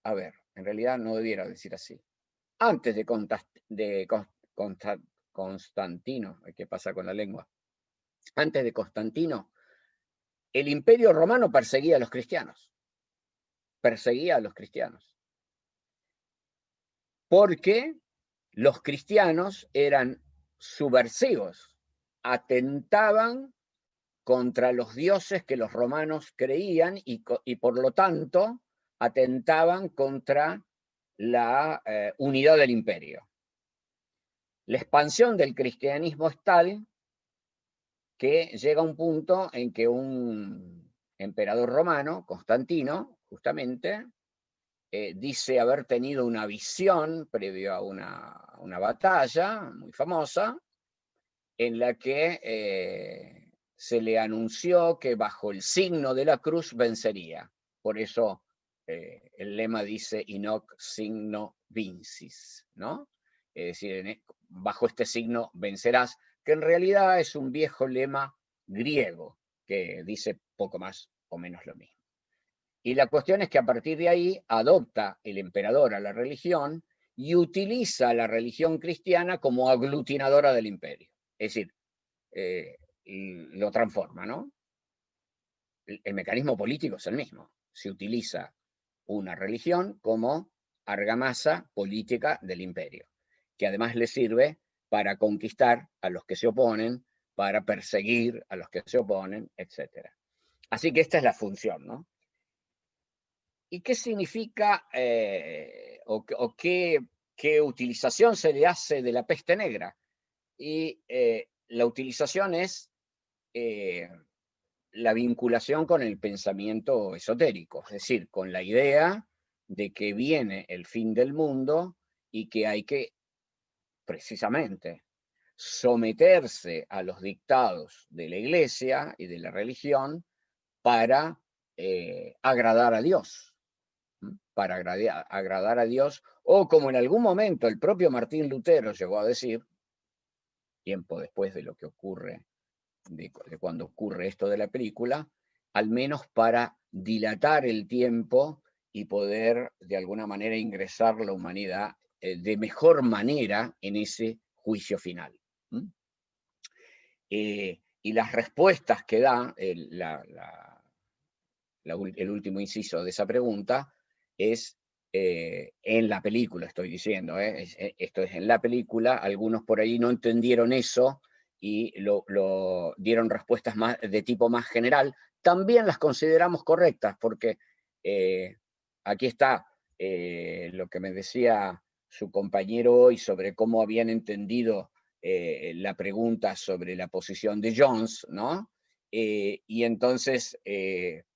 a ver, en realidad no debiera decir así, antes de Constantino, ¿qué pasa con la lengua? Antes de Constantino, el Imperio Romano perseguía a los cristianos. Perseguía a los cristianos. Porque los cristianos eran subversivos, atentaban contra los dioses que los romanos creían y por lo tanto atentaban contra la unidad del imperio. La expansión del cristianismo es tal que llega a un punto en que un emperador romano, Constantino, justamente, dice haber tenido una visión previo a una batalla muy famosa, en la que se le anunció que bajo el signo de la cruz vencería. Por eso el lema dice "in hoc signo vincis", ¿no? Es decir, bajo este signo vencerás, que en realidad es un viejo lema griego que dice poco más o menos lo mismo. Y la cuestión es que a partir de ahí adopta el emperador a la religión y utiliza la religión cristiana como aglutinadora del imperio. Es decir, lo transforma, ¿no? El mecanismo político es el mismo. Se utiliza una religión como argamasa política del imperio, que además le sirve para conquistar a los que se oponen, para perseguir a los que se oponen, etc. Así que esta es la función, ¿no? ¿Y qué significa o qué utilización se le hace de la peste negra? Y la utilización es la vinculación con el pensamiento esotérico, es decir, con la idea de que viene el fin del mundo y que hay que, precisamente, someterse a los dictados de la Iglesia y de la religión para agradar a Dios. Para agradar a Dios, o como en algún momento el propio Martín Lutero llegó a decir, tiempo después de lo que ocurre, de cuando ocurre esto de la película, al menos para dilatar el tiempo y poder de alguna manera ingresar la humanidad de mejor manera en ese juicio final. Y las respuestas que da el último inciso de esa pregunta es en la película, estoy diciendo, esto es en la película, algunos por ahí no entendieron eso y lo dieron respuestas más, de tipo más general. También las consideramos correctas, porque aquí está lo que me decía su compañero hoy sobre cómo habían entendido la pregunta sobre la posición de Jones, ¿no? Y entonces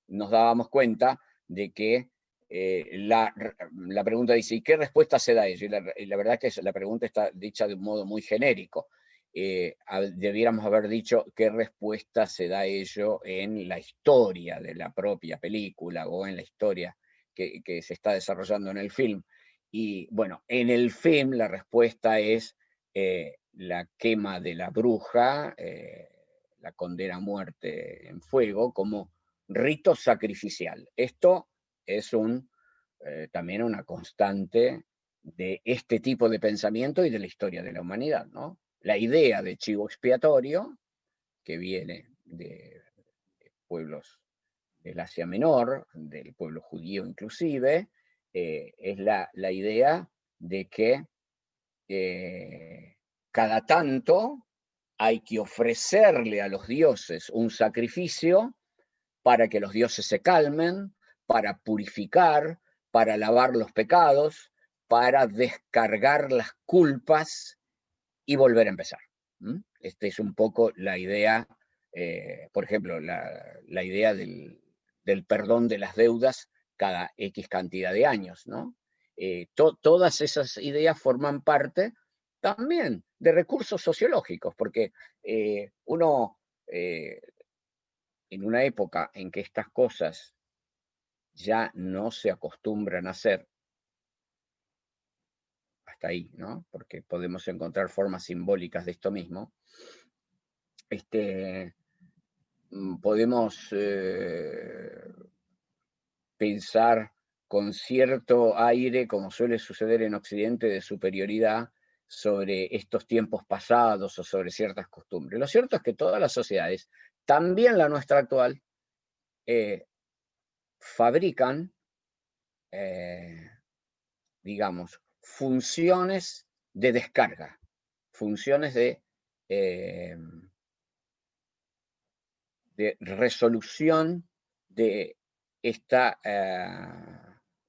nos dábamos cuenta de que la pregunta dice, ¿y qué respuesta se da a ello? Y la verdad es que la pregunta está dicha de un modo muy genérico. Debiéramos haber dicho qué respuesta se da a ello en la historia de la propia película o en la historia que se está desarrollando en el film. Y bueno, en el film la respuesta es la quema de la bruja, la condena a muerte en fuego como rito sacrificial. Esto es un también una constante de este tipo de pensamiento y de la historia de la humanidad, ¿no? La idea de chivo expiatorio, que viene de pueblos del Asia Menor, del pueblo judío inclusive, es la idea de que cada tanto hay que ofrecerle a los dioses un sacrificio para que los dioses se calmen, para purificar, para lavar los pecados, para descargar las culpas y volver a empezar. Esta es un poco la idea, por ejemplo, la idea del perdón de las deudas cada X cantidad de años, ¿no? Todas esas ideas forman parte también de recursos sociológicos, porque uno, en una época en que estas cosas ya no se acostumbran a hacer, hasta ahí, ¿no? Porque podemos encontrar formas simbólicas de esto mismo, podemos pensar con cierto aire, como suele suceder en Occidente, de superioridad sobre estos tiempos pasados o sobre ciertas costumbres. Lo cierto es que todas las sociedades, también la nuestra actual, fabrican, digamos, funciones de descarga, funciones de resolución de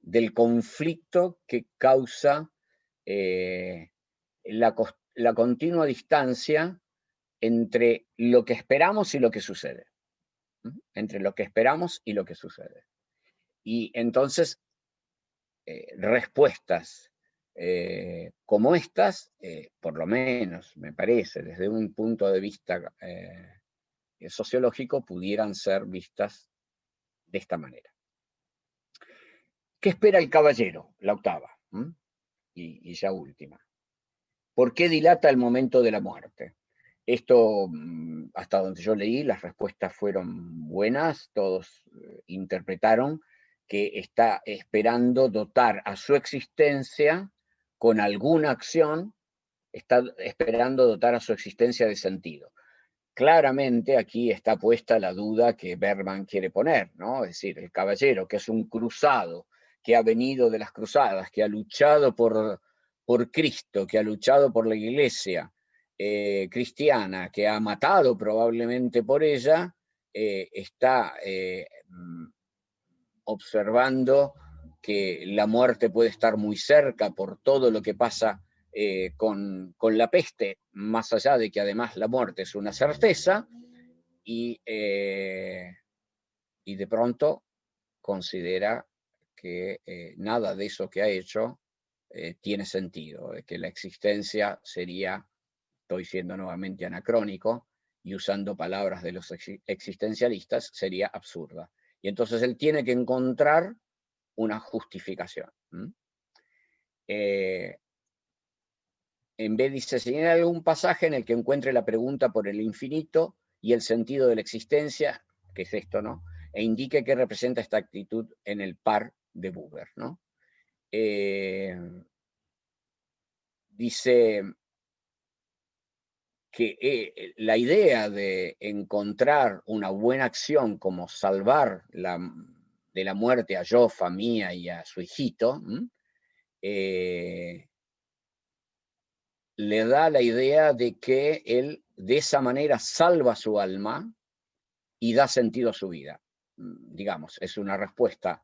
del conflicto que causa la continua distancia entre lo que esperamos y lo que sucede. Entre lo que esperamos y lo que sucede. Y entonces, respuestas como estas, por lo menos, me parece, desde un punto de vista sociológico, pudieran ser vistas de esta manera. ¿Qué espera el caballero? La octava, y ya última. ¿Por qué dilata el momento de la muerte? Esto, hasta donde yo leí, las respuestas fueron buenas, todos interpretaron que está esperando dotar a su existencia con alguna acción, está esperando dotar a su existencia de sentido. Claramente aquí está puesta la duda que Bergman quiere poner, ¿no? Es decir, el caballero, que es un cruzado, que ha venido de las cruzadas, que ha luchado por Cristo, que ha luchado por la iglesia cristiana, que ha matado probablemente por ella, está observando que la muerte puede estar muy cerca por todo lo que pasa con la peste, más allá de que además la muerte es una certeza, y de pronto considera que nada de eso que ha hecho tiene sentido, que la existencia sería, estoy siendo nuevamente anacrónico, y usando palabras de los existencialistas, sería absurda. Y entonces él tiene que encontrar una justificación. En vez dice, señala algún pasaje en el que encuentre la pregunta por el infinito y el sentido de la existencia, que es esto, ¿no? E indique qué representa esta actitud en el par de Buber, ¿no? Dice que la idea de encontrar una buena acción como salvar de la muerte a Joffa, Mía y a su hijito, le da la idea de que él de esa manera salva su alma y da sentido a su vida. Digamos, es una respuesta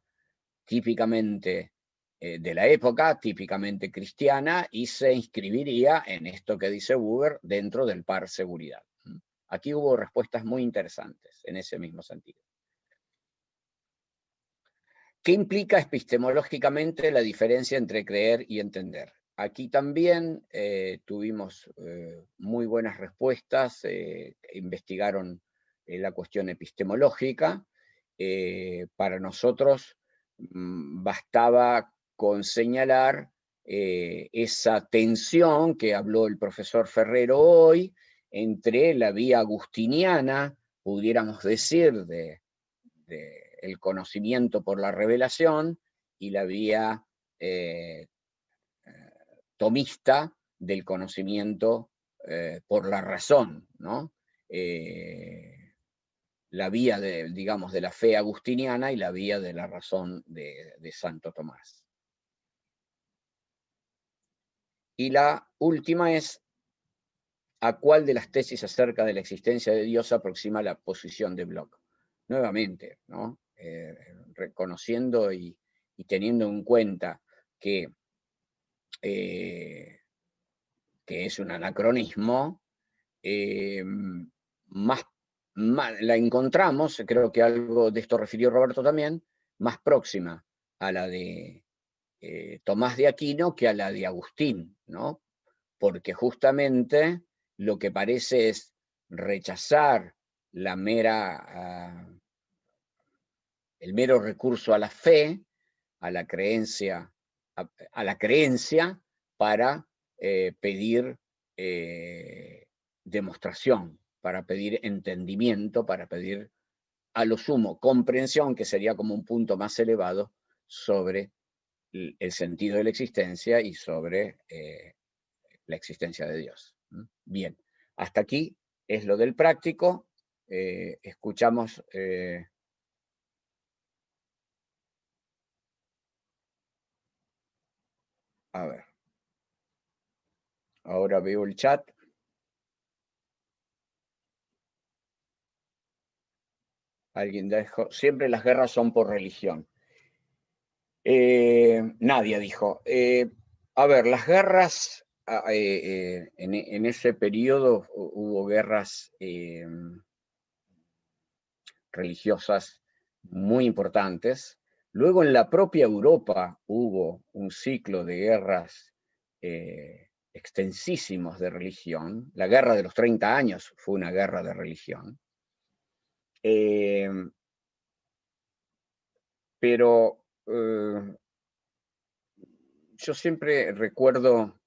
típicamente de la época, típicamente cristiana, y se inscribiría en esto que dice Buber dentro del par seguridad. Aquí hubo respuestas muy interesantes en ese mismo sentido. ¿Qué implica epistemológicamente la diferencia entre creer y entender? Aquí también tuvimos muy buenas respuestas, investigaron la cuestión epistemológica. Para nosotros bastaba con señalar esa tensión que habló el profesor Ferrero hoy entre la vía agustiniana, pudiéramos decir, el conocimiento por la revelación, y la vía tomista del conocimiento por la razón, ¿no? La vía digamos, de la fe agustiniana y la vía de la razón de Santo Tomás. Y la última es: ¿a cuál de las tesis acerca de la existencia de Dios aproxima la posición de Bloch? Nuevamente, ¿no? Reconociendo y teniendo en cuenta que es un anacronismo, la encontramos, creo que algo de esto refirió Roberto también, más próxima a la de Tomás de Aquino que a la de Agustín, ¿no? Porque justamente lo que parece es rechazar el mero recurso a la fe, a la creencia para pedir demostración, para pedir entendimiento, para pedir a lo sumo comprensión, que sería como un punto más elevado sobre el sentido de la existencia y sobre la existencia de Dios. Bien, hasta aquí es lo del práctico. Escuchamos... a ver. Ahora veo el chat. Alguien dijo, siempre las guerras son por religión. Nadie dijo. A ver, las guerras, en ese periodo hubo guerras religiosas muy importantes. Luego en la propia Europa hubo un ciclo de guerras extensísimos de religión. La guerra de los 30 años fue una guerra de religión. Pero yo siempre recuerdo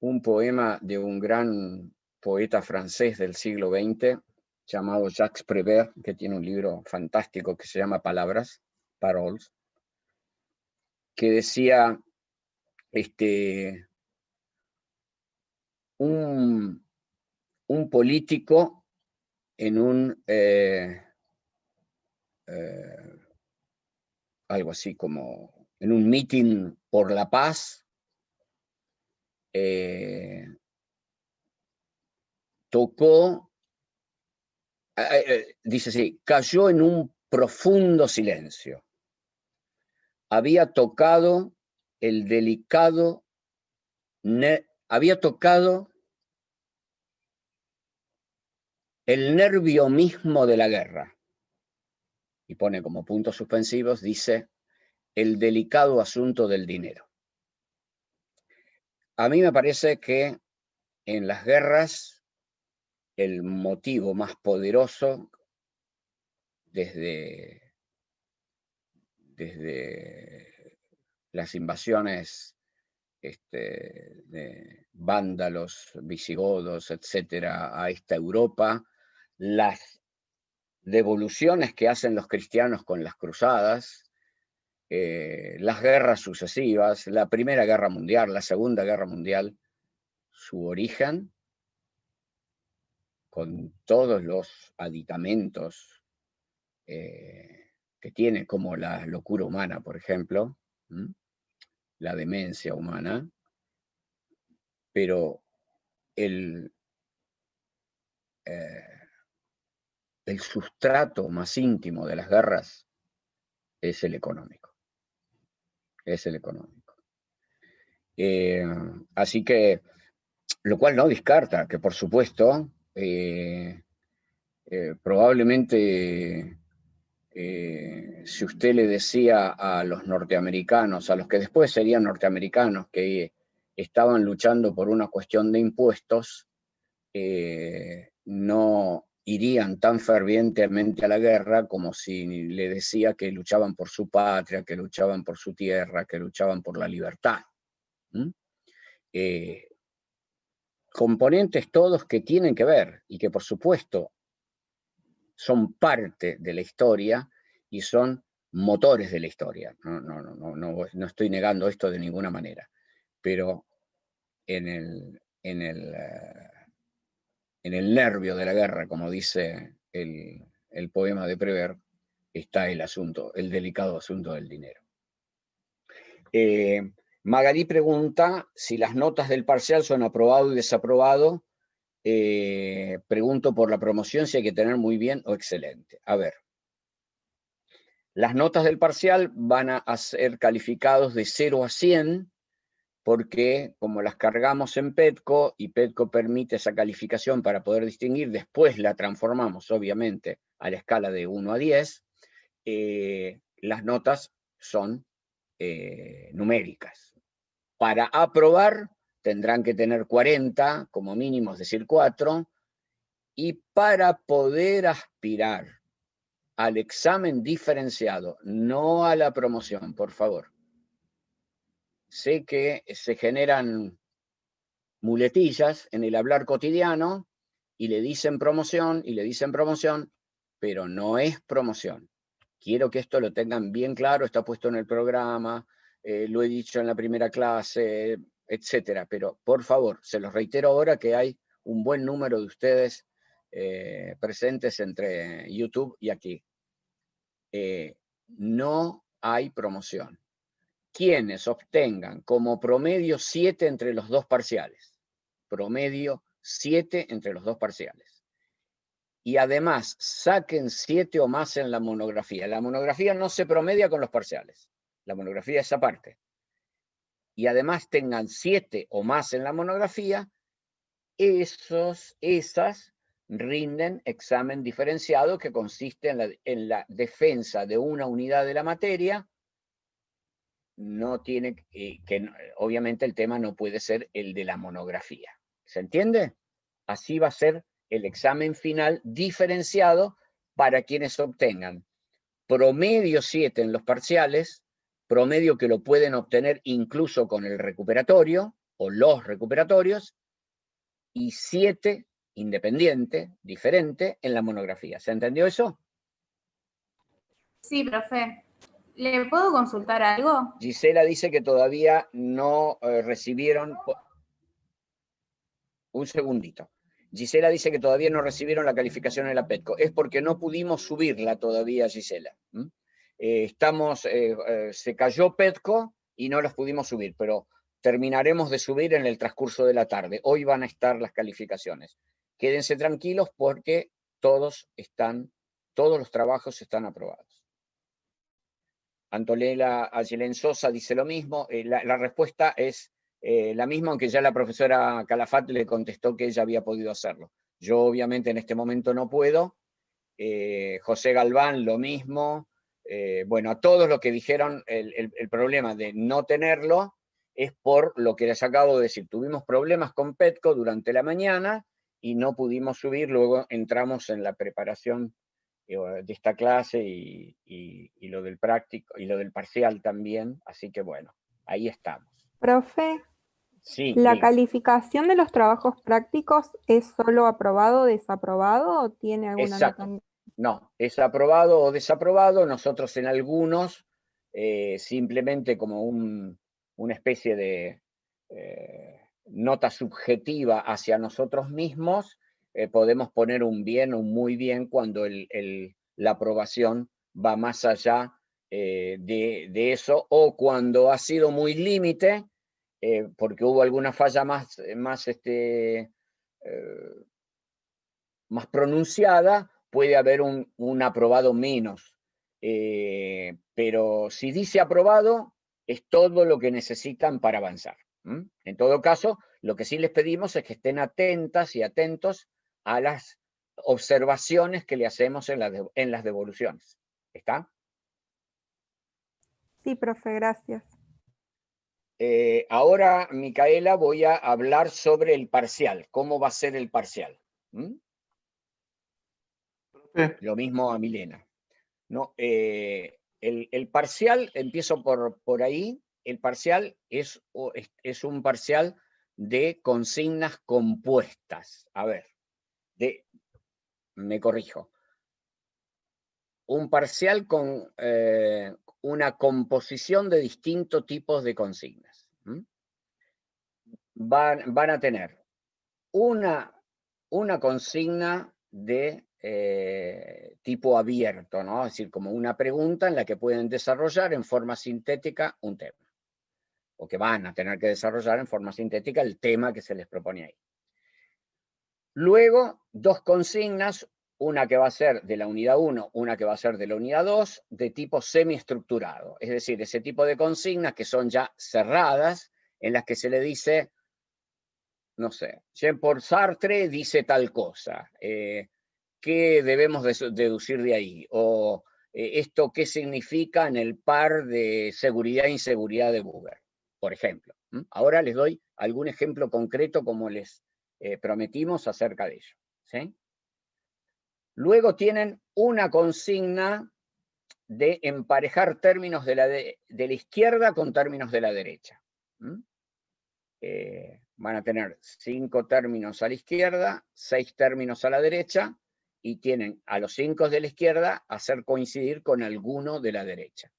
un poema de un gran poeta francés del siglo XX llamado Jacques Prévert, que tiene un libro fantástico que se llama Palabras, Paroles, que decía un político en un algo así como en un meeting por la paz, tocó, dice así, cayó en un profundo silencio. Había tocado el delicado, había tocado el nervio mismo de la guerra. Y pone como puntos suspensivos, dice, el delicado asunto del dinero. A mí me parece que en las guerras el motivo más poderoso desde las invasiones de vándalos, visigodos, etcétera, a esta Europa, las devoluciones que hacen los cristianos con las cruzadas, las guerras sucesivas, la Primera Guerra Mundial, la Segunda Guerra Mundial, su origen, con todos los aditamentos que tiene, como la locura humana, por ejemplo, la demencia humana, pero el sustrato más íntimo de las guerras es el económico. Es el económico. Así que, lo cual no descarta que, por supuesto, probablemente si usted le decía a los norteamericanos, a los que después serían norteamericanos, que estaban luchando por una cuestión de impuestos, no irían tan fervientemente a la guerra como si le decía que luchaban por su patria, que luchaban por su tierra, que luchaban por la libertad. Componentes todos que tienen que ver y que por supuesto son parte de la historia y son motores de la historia. No estoy negando esto de ninguna manera, pero en el nervio de la guerra, como dice el poema de Prévert, está el asunto, el delicado asunto del dinero. Magalí pregunta si las notas del parcial son aprobado y desaprobado. Pregunto por la promoción si hay que tener muy bien o excelente. A ver, las notas del parcial van a ser calificados de 0 a 100, porque como las cargamos en PETCO, y PETCO permite esa calificación para poder distinguir, después la transformamos obviamente a la escala de 1 a 10, las notas son numéricas. Para aprobar tendrán que tener 40 como mínimo, es decir, 4, y para poder aspirar al examen diferenciado, no a la promoción, por favor. Sé que se generan muletillas en el hablar cotidiano y le dicen promoción, pero no es promoción. Quiero que esto lo tengan bien claro, está puesto en el programa, lo he dicho en la primera clase, etcétera. Pero por favor, se los reitero ahora que hay un buen número de ustedes presentes entre YouTube y aquí. No hay promoción. Quienes obtengan como promedio 7 entre los dos parciales. Promedio 7 entre los dos parciales. Y además saquen 7 o más en la monografía. La monografía no se promedia con los parciales. La monografía es aparte. Y además tengan 7 o más en la monografía, esas rinden examen diferenciado que consiste en la defensa de una unidad de la materia. No tiene obviamente el tema no puede ser el de la monografía. ¿Se entiende? Así va a ser el examen final diferenciado para quienes obtengan promedio 7 en los parciales, promedio que lo pueden obtener incluso con el recuperatorio o los recuperatorios, y 7 independiente, diferente, en la monografía. ¿Se entendió eso? Sí, profe. ¿Le puedo consultar algo? Gisela dice que todavía no recibieron... Un segundito. Gisela dice que todavía no recibieron la calificación en la PETCO. Es porque no pudimos subirla todavía, Gisela. Se cayó PETCO y no las pudimos subir, pero terminaremos de subir en el transcurso de la tarde. Hoy van a estar las calificaciones. Quédense tranquilos porque todos los trabajos están aprobados. Antonella Ayelén Sosa dice lo mismo. La respuesta es la misma, aunque ya la profesora Calafat le contestó que ella había podido hacerlo. Yo obviamente en este momento no puedo. José Galván lo mismo. Bueno, a todos los que dijeron el problema de no tenerlo es por lo que les acabo de decir. Tuvimos problemas con PETCO durante la mañana y no pudimos subir, luego entramos en la preparación de esta clase y lo del práctico y lo del parcial también, así que bueno, ahí estamos. Profe, Sí, ¿la diga. calificación de los trabajos prácticos es solo aprobado o desaprobado o tiene alguna Exacto. nota? No, es aprobado o desaprobado. Nosotros en algunos, simplemente como una especie de nota subjetiva hacia nosotros mismos, podemos poner un bien o un muy bien cuando la aprobación va más allá de eso, o cuando ha sido muy límite, porque hubo alguna falla más pronunciada, puede haber un aprobado menos. Pero si dice aprobado, es todo lo que necesitan para avanzar. En todo caso, lo que sí les pedimos es que estén atentas y atentos a las observaciones que le hacemos en las devoluciones. ¿Está? Sí, profe, gracias. Ahora, Micaela, voy a hablar sobre el parcial. ¿Cómo va a ser el parcial? Lo mismo a Milena. No, el parcial, empiezo por ahí, el parcial es un parcial de consignas compuestas. A ver, me corrijo. un parcial con una composición de distintos tipos de consignas. Van a tener una consigna de tipo abierto, ¿no? Es decir, como una pregunta en la que pueden desarrollar en forma sintética un tema. O que van a tener que desarrollar en forma sintética el tema que se les propone ahí. Luego, dos consignas, una que va a ser de la unidad 1, una que va a ser de la unidad 2, de tipo semiestructurado. Es decir, ese tipo de consignas que son ya cerradas, en las que se le dice, no sé, Jean-Paul Sartre dice tal cosa, ¿qué debemos deducir de ahí? O esto qué significa en el par de seguridad e inseguridad de Buber, por ejemplo. Ahora les doy algún ejemplo concreto como les prometimos acerca de ello. ¿Sí? Luego tienen una consigna de emparejar términos de la izquierda con términos de la derecha. Van a tener 5 términos a la izquierda, 6 términos a la derecha, y tienen a los 5 de la izquierda hacer coincidir con alguno de la derecha.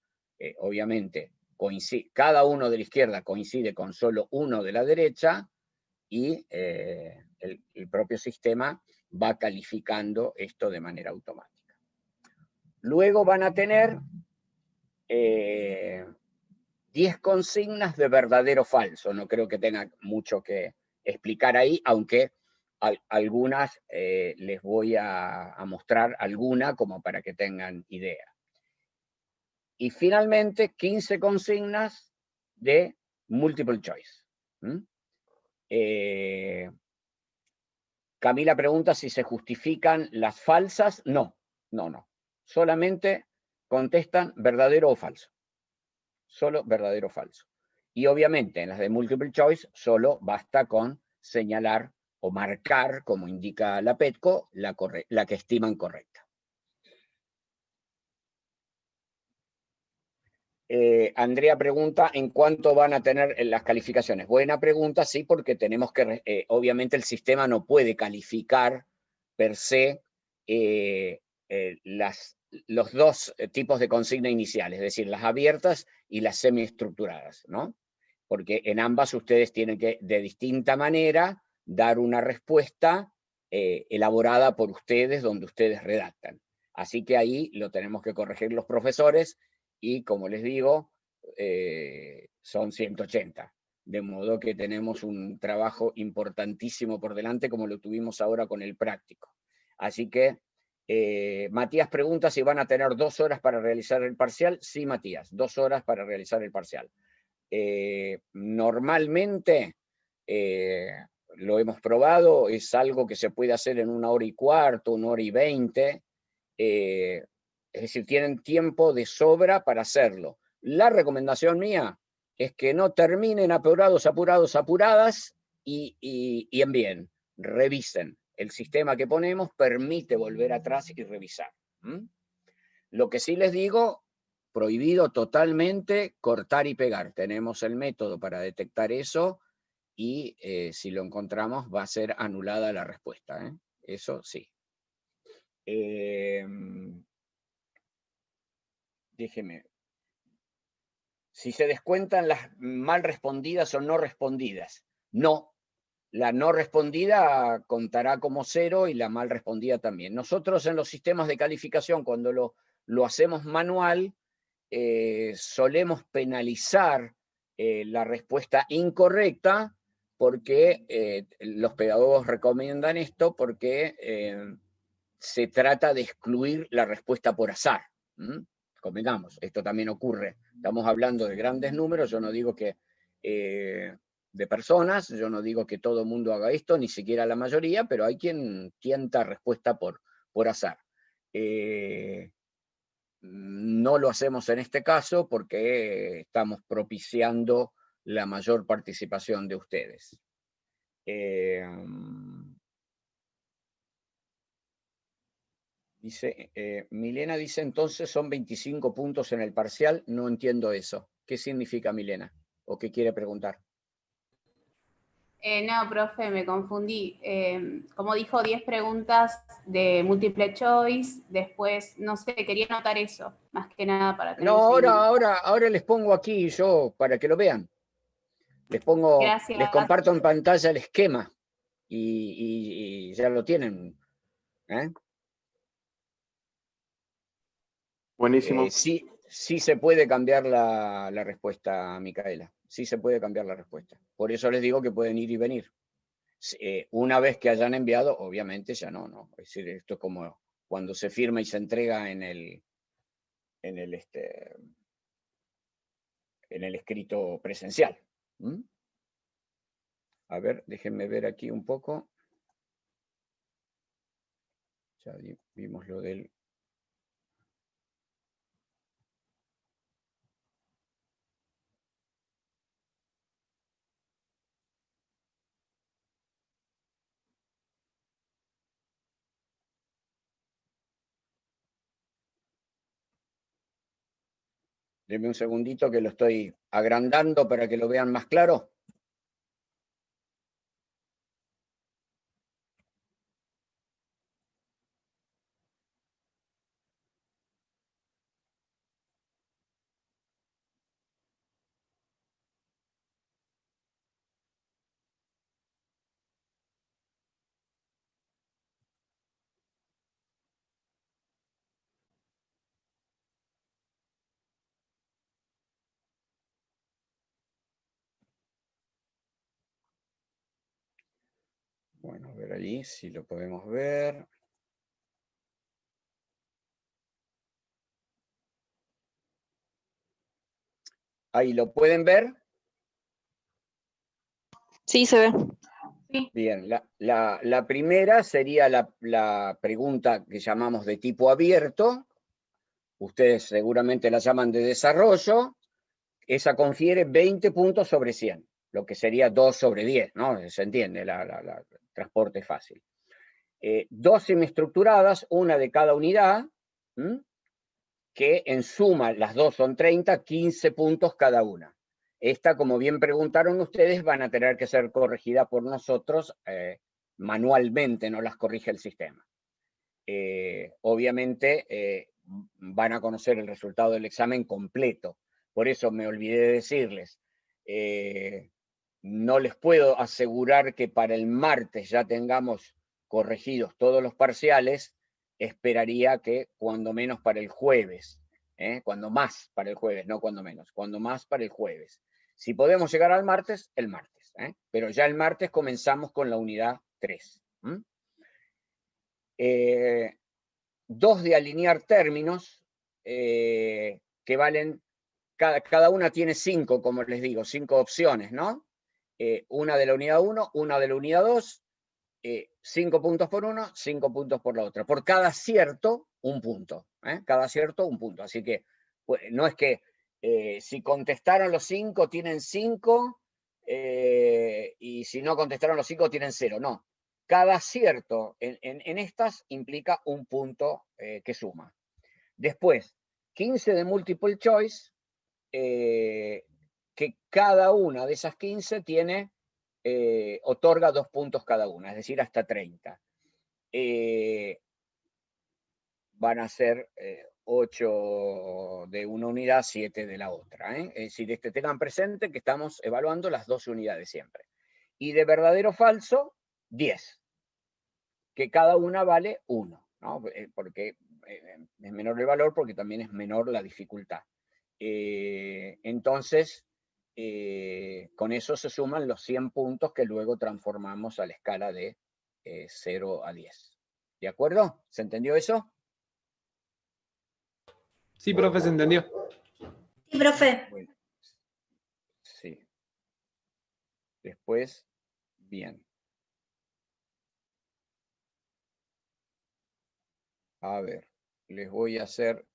Obviamente, cada uno de la izquierda coincide con solo uno de la derecha, y el propio sistema va calificando esto de manera automática. Luego van a tener 10 consignas de verdadero o falso. No creo que tenga mucho que explicar ahí, aunque algunas les voy a mostrar alguna como para que tengan idea. Y finalmente, 15 consignas de multiple choice. Camila pregunta si se justifican las falsas. No. Solamente contestan verdadero o falso. Solo verdadero o falso. Y obviamente en las de multiple choice solo basta con señalar o marcar, como indica la PETCO, la que estiman correcta. Andrea pregunta en cuánto van a tener las calificaciones. Buena pregunta, sí, porque tenemos que, obviamente el sistema no puede calificar per se los dos tipos de consigna iniciales, es decir, las abiertas y las semiestructuradas, ¿no? Porque en ambas ustedes tienen que, de distinta manera, dar una respuesta elaborada por ustedes, donde ustedes redactan. Así que ahí lo tenemos que corregir los profesores, y como les digo, son 180. De modo que tenemos un trabajo importantísimo por delante, como lo tuvimos ahora con el práctico. Así que, Matías pregunta si van a tener 2 horas para realizar el parcial. Sí, Matías, 2 horas para realizar el parcial. Normalmente, lo hemos probado, es algo que se puede hacer en 1 hora y cuarto, 1 hora y 20. Es decir, tienen tiempo de sobra para hacerlo. La recomendación mía es que no terminen apuradas, y envíen, revisen. El sistema que ponemos permite volver atrás y revisar. Lo que sí les digo, prohibido totalmente cortar y pegar. Tenemos el método para detectar eso, y si lo encontramos va a ser anulada la respuesta. Eso sí. Déjeme. Si se descuentan las mal respondidas o no respondidas. No. La no respondida contará como 0 y la mal respondida también. Nosotros en los sistemas de calificación, cuando lo hacemos manual, solemos penalizar la respuesta incorrecta, porque los pedagogos recomiendan esto, porque se trata de excluir la respuesta por azar. Convengamos, esto también ocurre. Estamos hablando de grandes números, yo no digo que de personas, yo no digo que todo el mundo haga esto, ni siquiera la mayoría, pero hay quien tienta respuesta por azar. No lo hacemos en este caso porque estamos propiciando la mayor participación de ustedes. Milena dice entonces son 25 puntos en el parcial. No entiendo eso. ¿Qué significa, Milena? ¿O qué quiere preguntar? No, profe, me confundí. Como dijo, 10 preguntas de multiple choice, después, no sé, quería anotar eso, más que nada para tener No, un seguimiento. ahora les pongo aquí yo para que lo vean. Les Gracias. comparto en pantalla el esquema y ya lo tienen. ¿Eh? Buenísimo. Sí se puede cambiar la respuesta, Micaela. Sí se puede cambiar la respuesta. Por eso les digo que pueden ir y venir. Una vez que hayan enviado, obviamente ya no. Es decir, esto es como cuando se firma y se entrega en el escrito presencial. ¿Mm? A ver, déjenme ver aquí un poco. Ya vimos lo del... Denme un segundito que lo estoy agrandando para que lo vean más claro. Bueno, a ver allí si lo podemos ver. Ahí lo pueden ver. Sí, se ve. Sí. Bien, la primera sería la pregunta que llamamos de tipo abierto. Ustedes seguramente la llaman de desarrollo. Esa confiere 20 puntos sobre 100, lo que sería 2 sobre 10, ¿no? Se entiende, el transporte fácil. Dos semiestructuradas, una de cada unidad, que en suma las dos son 30, 15 puntos cada una. Esta, como bien preguntaron ustedes, van a tener que ser corregida por nosotros manualmente, no las corrige el sistema. Obviamente van a conocer el resultado del examen completo. Por eso me olvidé de decirles, no les puedo asegurar que para el martes ya tengamos corregidos todos los parciales. Esperaría que cuando menos para el jueves, cuando más para el jueves, no cuando menos, cuando más para el jueves. Si podemos llegar al martes, el martes. Pero ya el martes comenzamos con la unidad 3. Dos de alinear términos que valen, cada una tiene 5, como les digo, 5 opciones, ¿no? Una de la unidad 1, una de la unidad 2, 5 puntos por uno, 5 puntos por la otra. Por cada acierto, un punto. Cada acierto, un punto. Así que pues, no es que si contestaron los 5, tienen 5, y si no contestaron los 5, tienen 0. No. Cada acierto en estas implica un punto que suma. Después, 15 de multiple choice, que cada una de esas 15 tiene, otorga 2 puntos cada una, es decir, hasta 30. Van a ser 8 de una unidad, 7 de la otra. Es decir, tengan presente que estamos evaluando las 12 unidades siempre. Y de verdadero o falso, 10. Que cada una vale 1, ¿no? Porque es menor el valor, porque también es menor la dificultad. Entonces, con eso se suman los 100 puntos que luego transformamos a la escala de 0 a 10. ¿De acuerdo? ¿Se entendió eso? Sí, profe, se entendió. Sí, profe. Bueno, sí. Después, bien. A ver, les voy a hacer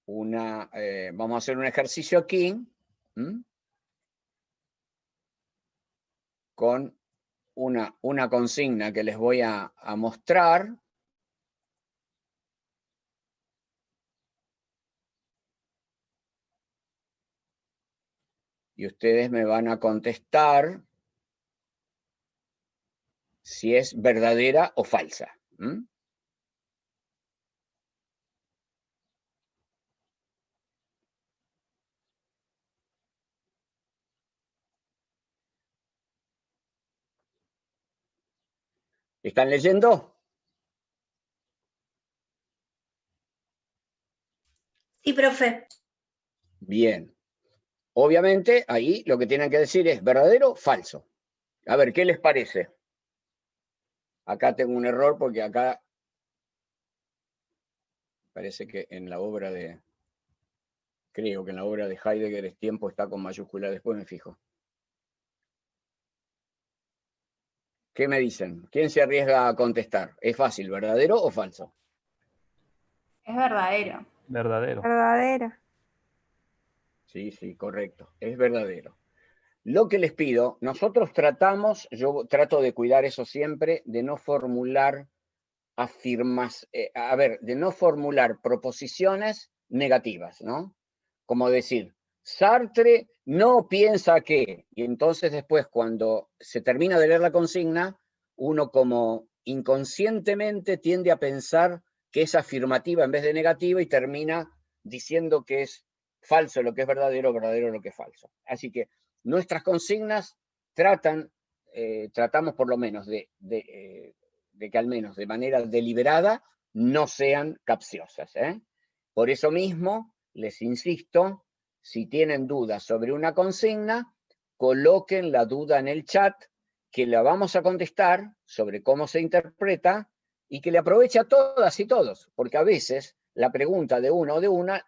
vamos a hacer un ejercicio aquí, con una consigna que les voy a mostrar. y ustedes me van a contestar si es verdadera o falsa. ¿Mm? ¿Están leyendo? Sí, profe. Bien. Obviamente, ahí lo que tienen que decir es verdadero o falso. A ver, ¿qué les parece? Acá tengo un error porque acá parece que en la obra de, creo que en la obra de Heidegger el tiempo está con mayúscula, después me fijo. ¿Qué me dicen? ¿Quién se arriesga a contestar? ¿Es fácil, verdadero o falso? Es verdadero. Verdadero. Verdadera. Sí, sí, correcto. Es verdadero. Lo que les pido, nosotros tratamos, yo trato de cuidar eso siempre, de no formular de no formular proposiciones negativas, ¿no? Como decir, Sartre no piensa que, y entonces después cuando se termina de leer la consigna, uno como inconscientemente tiende a pensar que es afirmativa en vez de negativa y termina diciendo que es falso lo que es verdadero, verdadero lo que es falso. Así que nuestras consignas tratamos por lo menos de que al menos de manera deliberada no sean capciosas. Por eso mismo, les insisto, si tienen dudas sobre una consigna, coloquen la duda en el chat, que la vamos a contestar sobre cómo se interpreta y que le aproveche a todas y todos, porque a veces la pregunta de uno o de una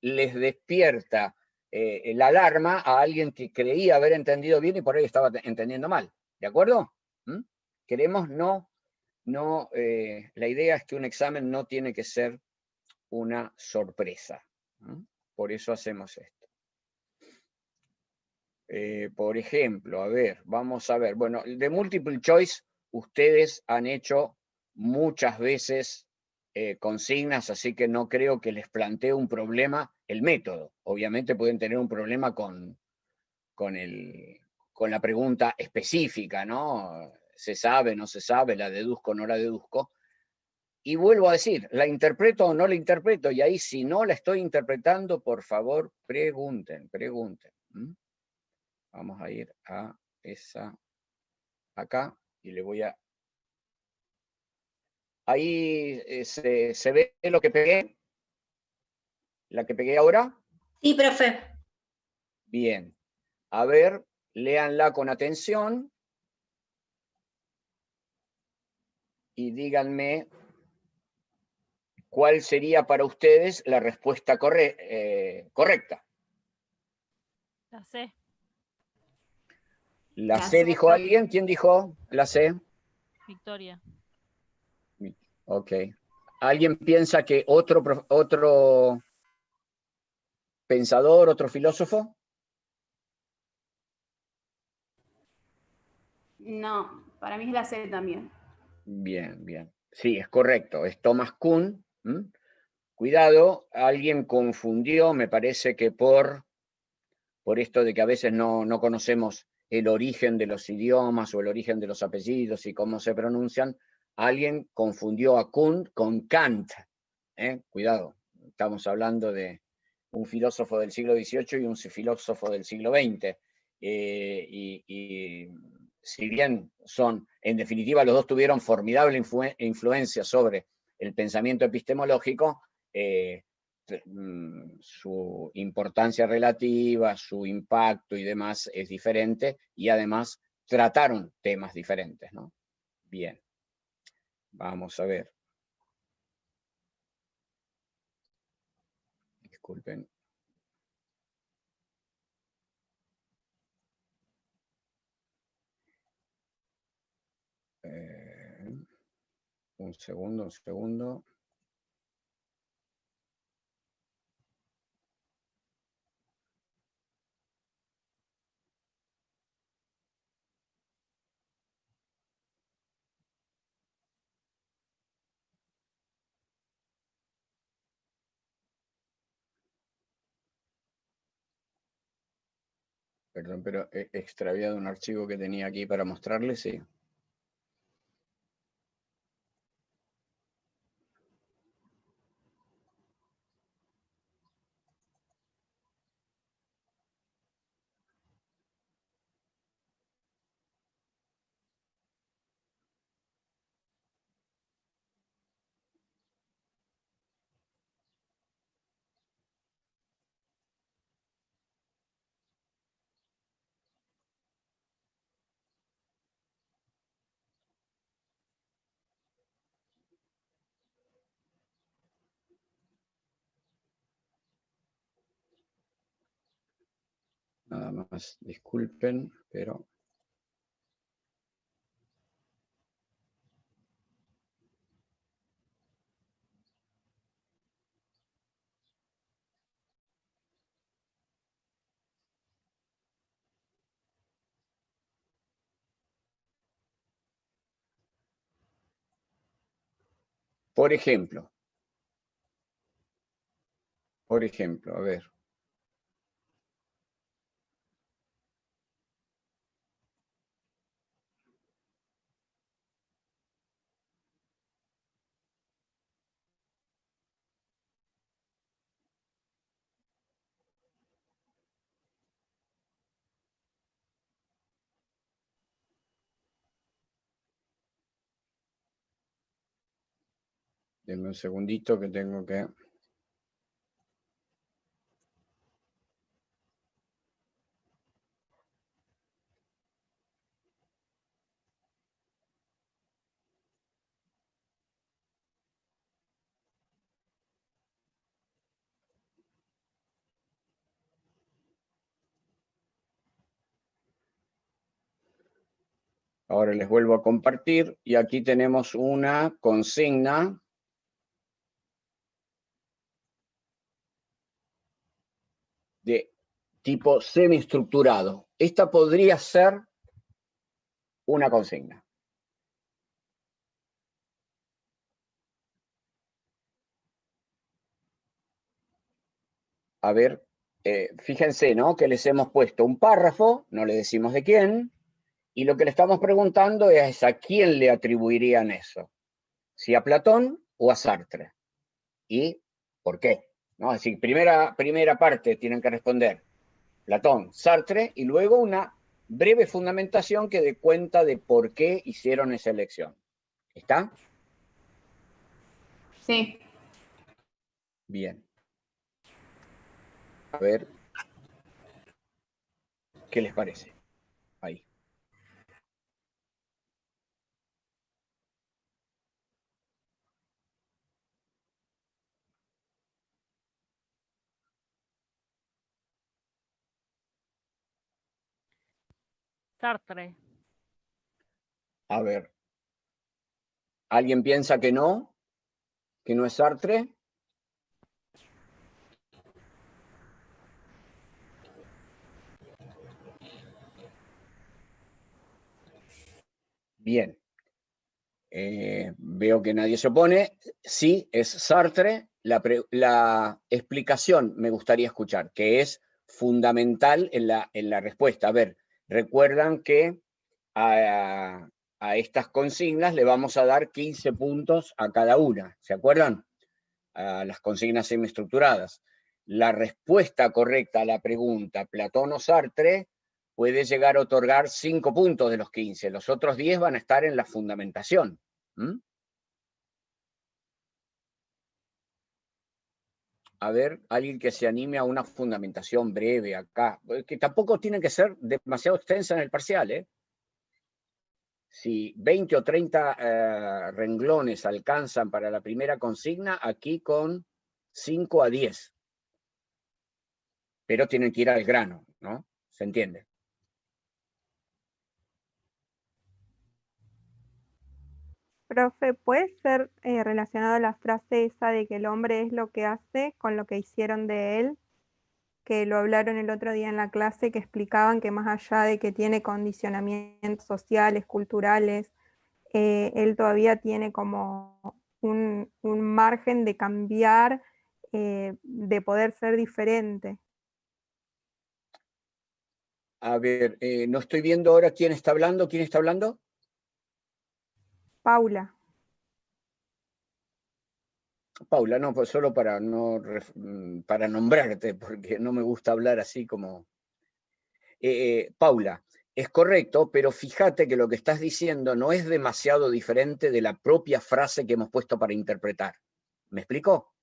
les despierta la alarma a alguien que creía haber entendido bien y por ahí estaba entendiendo mal. ¿De acuerdo? ¿Mm? Queremos la idea es que un examen no tiene que ser una sorpresa. ¿No? Por eso hacemos esto. Por ejemplo, a ver, vamos a ver. Bueno, de multiple choice, ustedes han hecho muchas veces consignas, así que no creo que les plantee un problema el método. Obviamente pueden tener un problema con la pregunta específica, ¿no? Se sabe, no se sabe, la deduzco, no la deduzco. Y vuelvo a decir, ¿la interpreto o no la interpreto? Y ahí, si no la estoy interpretando, por favor, pregunten. ¿Mm? Vamos a ir a esa acá y le voy a... Ahí se ve lo que pegué. La que pegué ahora. Sí, profe. Bien. A ver, léanla con atención. Y díganme cuál sería para ustedes la respuesta correcta. La C. ¿La La C C, dijo profe. alguien? ¿Quién dijo la C? Victoria. Ok. ¿Alguien piensa que otro pensador, otro filósofo? No, para mí es la C también. Bien, bien. Sí, es correcto. Es Thomas Kuhn. ¿Mm? Cuidado, alguien confundió, me parece que por esto de que a veces no conocemos el origen de los idiomas o el origen de los apellidos y cómo se pronuncian, alguien confundió a Kuhn con Kant. Cuidado, estamos hablando de un filósofo del siglo XVIII y un filósofo del siglo XX. Y si bien son, en definitiva, los dos tuvieron formidable influencia sobre el pensamiento epistemológico, su importancia relativa, su impacto y demás es diferente, y además trataron temas diferentes, ¿no? Bien, vamos a ver. Disculpen. Un segundo. Perdón, pero he extraviado un archivo que tenía aquí para mostrarles, sí. Nada más, disculpen, pero... Por ejemplo, a ver. Denme un segundito que tengo que... Ahora les vuelvo a compartir y aquí tenemos una consigna de tipo semiestructurado. Esta podría ser una consigna. A ver, fíjense, ¿no? Que les hemos puesto un párrafo, no le decimos de quién, y lo que le estamos preguntando es a quién le atribuirían eso. Si a Platón o a Sartre. ¿Y por qué? ¿No? Es decir, primera parte tienen que responder Platón, Sartre, y luego una breve fundamentación que dé cuenta de por qué hicieron esa elección. ¿Está? Sí. Bien. A ver, ¿qué les parece? Ahí. Sartre. A ver. ¿Alguien piensa que no? ¿Que no es Sartre? Bien. Veo que nadie se opone. Sí, es Sartre. La explicación me gustaría escuchar, que es fundamental en la respuesta. A ver, recuerdan que a estas consignas le vamos a dar 15 puntos a cada una. ¿Se acuerdan? A las consignas semiestructuradas. La respuesta correcta a la pregunta Platón o Sartre puede llegar a otorgar 5 puntos de los 15. Los otros 10 van a estar en la fundamentación. A ver, alguien que se anime a una fundamentación breve acá, que tampoco tiene que ser demasiado extensa en el parcial, ¿eh? Si 20 o 30 renglones alcanzan para la primera consigna, aquí con 5 a 10. Pero tienen que ir al grano, ¿no? ¿Se entiende? Profe, ¿puede ser relacionado a la frase esa de que el hombre es lo que hace con lo que hicieron de él? Que lo hablaron el otro día en la clase, que explicaban que más allá de que tiene condicionamientos sociales, culturales, él todavía tiene como un margen de cambiar, de poder ser diferente. A ver, no estoy viendo ahora quién está hablando. ¿Quién está hablando? Paula. Paula, no, pues solo para, no, para nombrarte, porque no me gusta hablar así como... Paula, es correcto, pero fíjate que lo que estás diciendo no es demasiado diferente de la propia frase que hemos puesto para interpretar. ¿Me explico?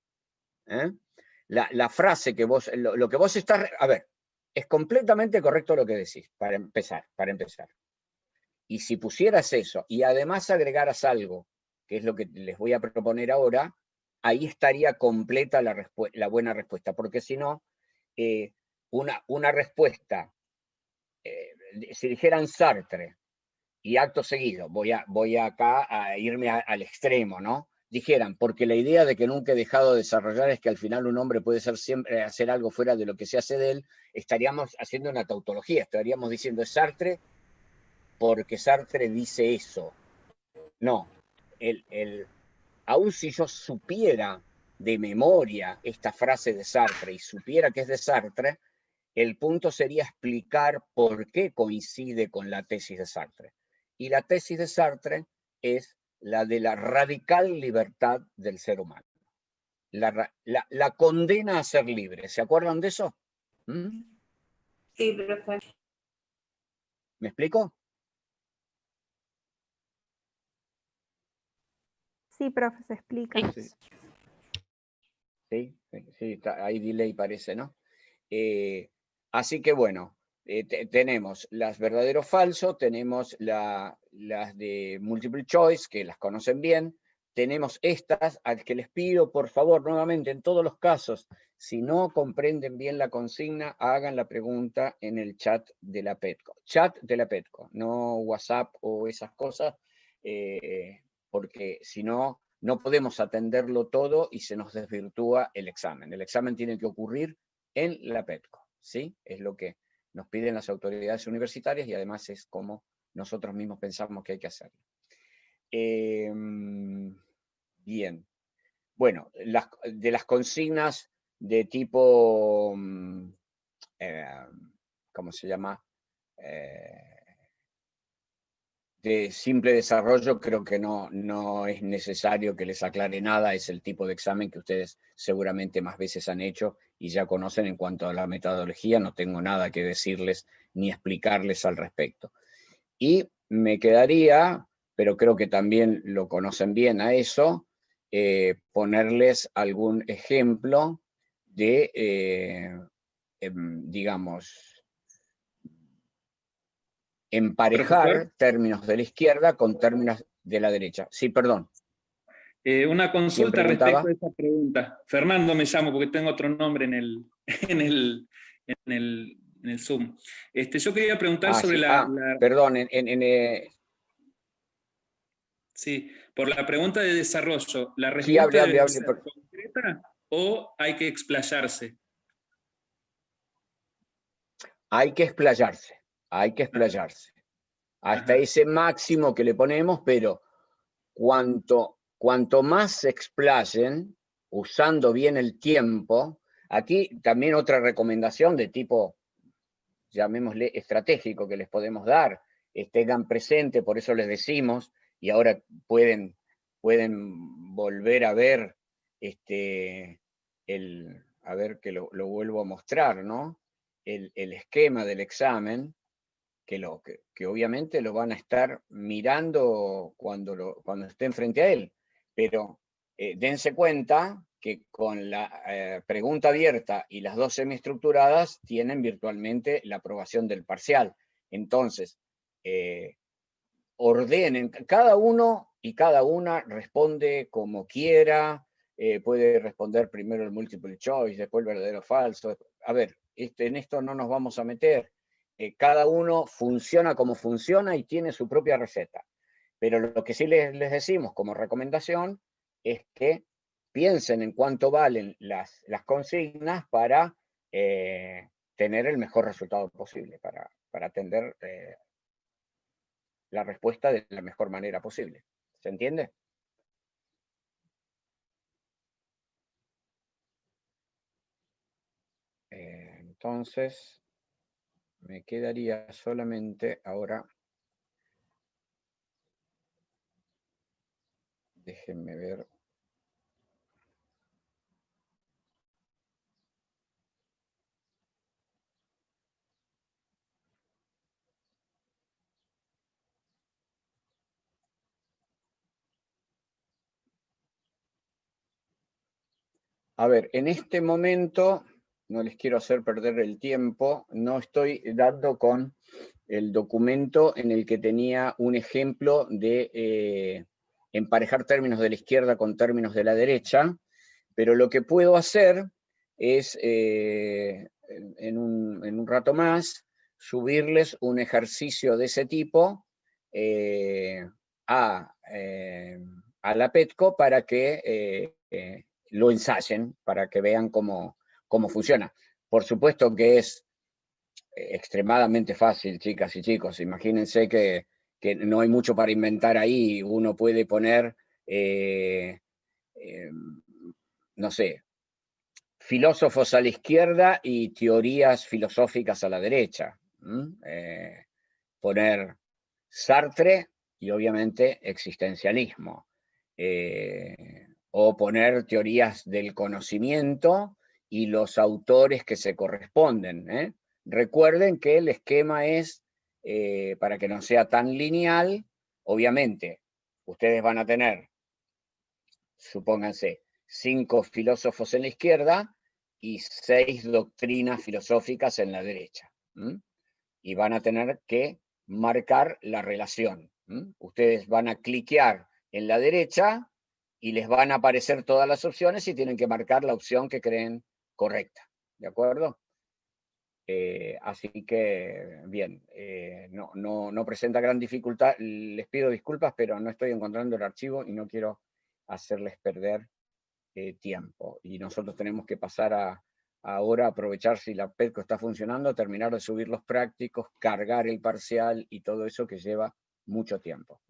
La frase que vos, lo que vos estás... A ver, es completamente correcto lo que decís, para empezar. Y si pusieras eso, y además agregaras algo, que es lo que les voy a proponer ahora, ahí estaría completa la buena respuesta, porque si no, una respuesta, si dijeran Sartre, y acto seguido, voy acá a irme al extremo, ¿no? Dijeran, porque la idea de que nunca he dejado de desarrollar es que al final un hombre puede ser siempre hacer algo fuera de lo que se hace de él, estaríamos haciendo una tautología, estaríamos diciendo es Sartre porque Sartre dice eso. No, aun si yo supiera de memoria esta frase de Sartre y supiera que es de Sartre, el punto sería explicar por qué coincide con la tesis de Sartre. Y la tesis de Sartre es la de la radical libertad del ser humano. La condena a ser libre. ¿Se acuerdan de eso? ¿Mm? Sí, profe. ¿Me explico? Sí, profe, se explica. Sí, hay delay parece, ¿no? Así que bueno, tenemos las verdadero o falso, tenemos las de multiple choice, que las conocen bien, tenemos estas, al que les pido, por favor, nuevamente, en todos los casos, si no comprenden bien la consigna, hagan la pregunta en el chat de la PETCO. Chat de la PETCO, no WhatsApp o esas cosas, porque si no, no podemos atenderlo todo y se nos desvirtúa el examen. El examen tiene que ocurrir en la PETCO, ¿sí? Es lo que nos piden las autoridades universitarias y además es como nosotros mismos pensamos que hay que hacerlo. Bien. Bueno, de las consignas de tipo, ¿cómo se llama? De simple desarrollo, creo que no es necesario que les aclare nada, es el tipo de examen que ustedes seguramente más veces han hecho y ya conocen en cuanto a la metodología, no tengo nada que decirles ni explicarles al respecto. Y me quedaría, pero creo que también lo conocen bien a eso, ponerles algún ejemplo de, digamos, emparejar Profesor, términos de la izquierda con términos de la derecha. Sí, perdón. una ¿Quién consulta preguntaba? respecto a esa pregunta. Fernando me llamo porque tengo otro nombre en el, en el, en el Zoom. Yo quería preguntar sobre Sí. la Perdón, sí, por la pregunta de desarrollo. ¿La sí, respuesta hable, debe ser perdón. concreta o hay que explayarse? Hay que explayarse, hasta ese máximo que le ponemos, pero cuanto más se explayen, usando bien el tiempo, aquí también otra recomendación de tipo, llamémosle estratégico, que les podemos dar, tengan presente, por eso les decimos, y ahora pueden volver a ver, a ver que lo vuelvo a mostrar, ¿no? El esquema del examen, que obviamente lo van a estar mirando cuando estén frente a él, pero dense cuenta que con la pregunta abierta y las dos semiestructuradas tienen virtualmente la aprobación del parcial. Entonces, ordenen, cada uno y cada una responde como quiera, puede responder primero el multiple choice, después el verdadero o falso. A ver, en esto no nos vamos a meter. Cada uno funciona como funciona y tiene su propia receta. Pero lo que sí les decimos como recomendación es que piensen en cuánto valen las consignas para tener el mejor resultado posible, para atender la respuesta de la mejor manera posible. ¿Se entiende? Entonces, me quedaría solamente ahora, déjenme ver. A ver, en este momento, no les quiero hacer perder el tiempo, no estoy dando con el documento en el que tenía un ejemplo de emparejar términos de la izquierda con términos de la derecha, pero lo que puedo hacer es, en un rato más, subirles un ejercicio de ese tipo a la Petco para que lo ensayen, para que vean cómo funciona. Por supuesto que es extremadamente fácil, chicas y chicos. Imagínense que no hay mucho para inventar ahí. Uno puede poner, no sé, filósofos a la izquierda y teorías filosóficas a la derecha. Poner Sartre y obviamente existencialismo. O poner teorías del conocimiento y los autores que se corresponden. Recuerden que el esquema es, para que no sea tan lineal, obviamente, ustedes van a tener, supónganse, 5 filósofos en la izquierda y 6 doctrinas filosóficas en la derecha. Y van a tener que marcar la relación. Ustedes van a cliquear en la derecha y les van a aparecer todas las opciones y tienen que marcar la opción que creen correcta. ¿De acuerdo? Así que, bien, no presenta gran dificultad. Les pido disculpas, pero no estoy encontrando el archivo y no quiero hacerles perder tiempo. Y nosotros tenemos que pasar ahora aprovechar si la Petco está funcionando, terminar de subir los prácticos, cargar el parcial y todo eso que lleva mucho tiempo.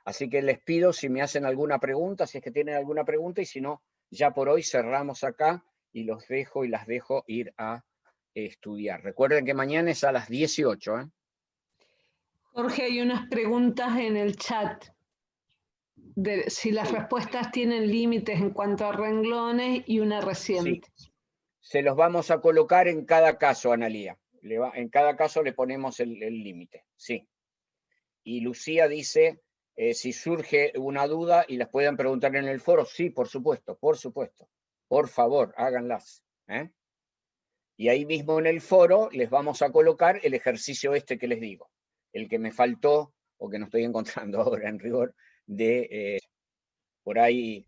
Así que les pido si me hacen alguna pregunta, si es que tienen alguna pregunta, y si no, ya por hoy cerramos acá y los dejo y las dejo ir a estudiar. Recuerden que mañana es a las 18. Jorge, hay unas preguntas en el chat. De si las respuestas tienen límites en cuanto a renglones y una reciente. Sí. Se los vamos a colocar en cada caso, Analía. En cada caso le ponemos el límite, sí. Y Lucía dice, si surge una duda y las pueden preguntar en el foro, sí, por supuesto, por supuesto. Por favor, háganlas. Y ahí mismo en el foro les vamos a colocar el ejercicio este que les digo, el que me faltó, o que no estoy encontrando ahora en rigor, de por ahí,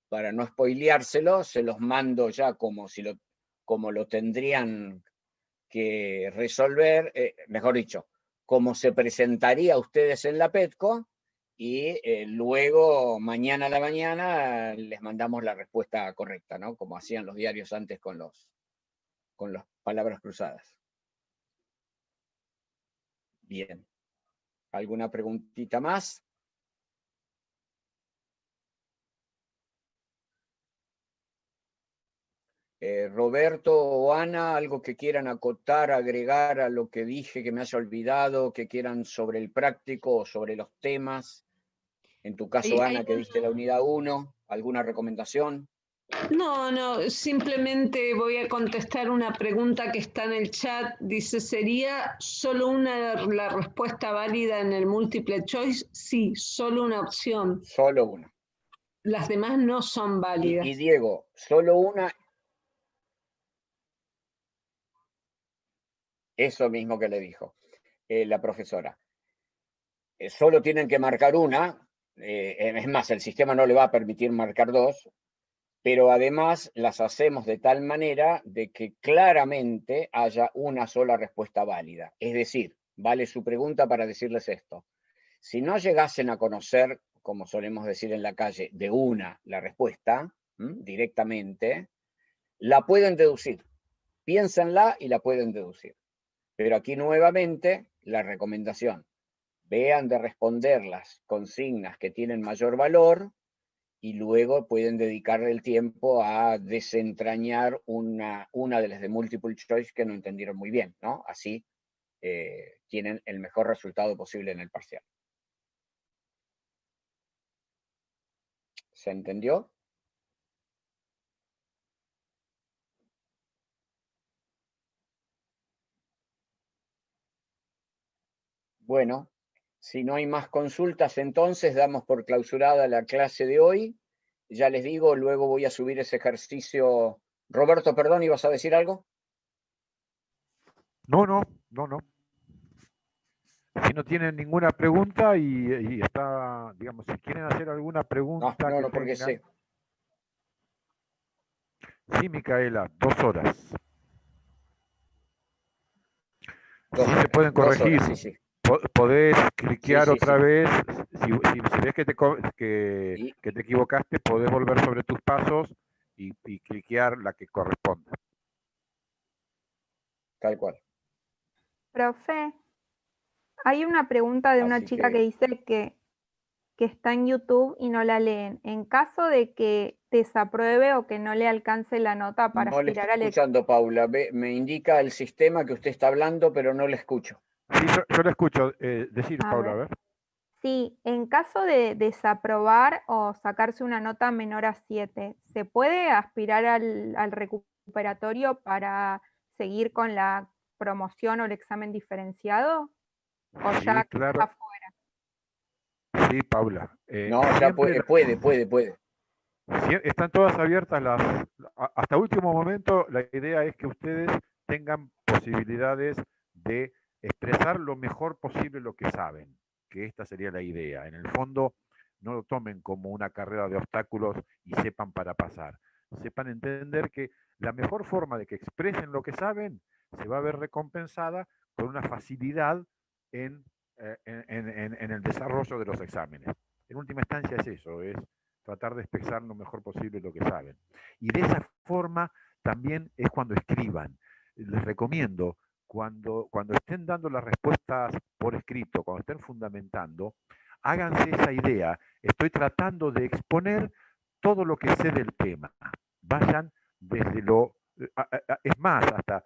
para no spoileárselo, se los mando ya como lo tendrían que resolver, mejor dicho, como se presentaría a ustedes en la Petco, y luego mañana a la mañana les mandamos la respuesta correcta, ¿no? Como hacían los diarios antes con las palabras cruzadas. Bien. ¿Alguna preguntita más? Roberto o Ana, algo que quieran acotar, agregar a lo que dije, que me haya olvidado, que quieran sobre el práctico o sobre los temas. En tu caso, Ana, que diste la unidad 1, ¿alguna recomendación? No, simplemente voy a contestar una pregunta que está en el chat. Dice, ¿sería solo la respuesta válida en el multiple choice? Sí, solo una opción. Solo una. Las demás no son válidas. Y Diego, solo una. Eso mismo que le dijo la profesora. Solo tienen que marcar una. Es más, el sistema no le va a permitir marcar 2. Pero además las hacemos de tal manera de que claramente haya una sola respuesta válida. Es decir, vale su pregunta para decirles esto. Si no llegasen a conocer, como solemos decir en la calle, de una la respuesta, directamente, la pueden deducir. Piénsenla y la pueden deducir. Pero aquí nuevamente la recomendación. Vean de responder las consignas que tienen mayor valor y luego pueden dedicarle el tiempo a desentrañar una de las de multiple choice que no entendieron muy bien, ¿no? Así tienen el mejor resultado posible en el parcial. ¿Se entendió? Bueno, si no hay más consultas, entonces damos por clausurada la clase de hoy. Ya les digo, luego voy a subir ese ejercicio. Roberto, perdón, ¿ibas a decir algo? No. Si no tienen ninguna pregunta y está, digamos, si quieren hacer alguna pregunta que No, porque tengan. sé. Sí, Micaela, 2 horas. Sí 2 se horas, pueden 2 corregir. horas, sí. Podés cliquear Sí. otra vez. Si ves que te equivocaste, podés volver sobre tus pasos y cliquear la que corresponda. Tal cual. Profe, hay una pregunta de una Así chica que dice que está en YouTube y no la leen. En caso de que desapruebe o que no le alcance la nota para No le aspirar estoy al escuchando, Paula. Me indica el sistema que usted está hablando, pero no le escucho. Sí, yo le escucho decir, A Paula, a ver. ver. Sí, en caso de desaprobar o sacarse una nota menor a 7, ¿se puede aspirar al recuperatorio para seguir con la promoción o el examen diferenciado? ¿O Sí, ya claro. está fuera? Sí, Paula. No, ya puede. Están todas abiertas hasta último momento. La idea es que ustedes tengan posibilidades de expresar lo mejor posible lo que saben, que esta sería la idea. En el fondo, no lo tomen como una carrera de obstáculos y sepan para pasar. Sepan entender que la mejor forma de que expresen lo que saben se va a ver recompensada con una facilidad en el desarrollo de los exámenes. En última instancia es eso, es tratar de expresar lo mejor posible lo que saben. Y de esa forma también es cuando escriban. Les recomiendo, cuando estén dando las respuestas por escrito, cuando estén fundamentando, háganse esa idea. Estoy tratando de exponer todo lo que sé del tema. Vayan desde es más, hasta,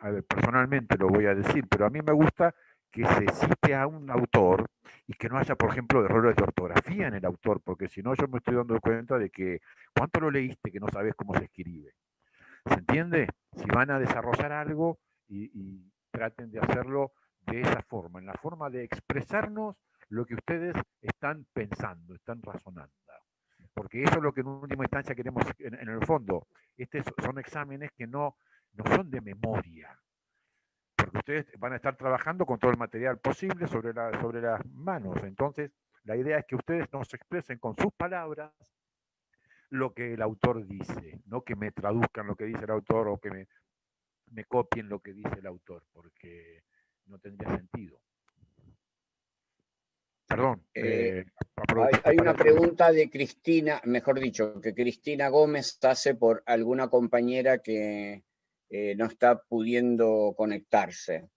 a ver, personalmente lo voy a decir, pero a mí me gusta que se cite a un autor y que no haya, por ejemplo, errores de ortografía en el autor, porque si no yo me estoy dando cuenta de que ¿cuánto lo leíste que no sabes cómo se escribe? ¿Se entiende? Si van a desarrollar algo y traten de hacerlo de esa forma, en la forma de expresarnos lo que ustedes están pensando, están razonando. Porque eso es lo que en última instancia queremos en el fondo. Estos son exámenes que no son de memoria, porque ustedes van a estar trabajando con todo el material posible sobre las manos. Entonces, la idea es que ustedes nos expresen con sus palabras lo que el autor dice, no que me traduzcan lo que dice el autor o que me copien lo que dice el autor, porque no tendría sentido. Perdón. Hay una pregunta de Cristina, mejor dicho, que Cristina Gómez hace por alguna compañera que no está pudiendo conectarse.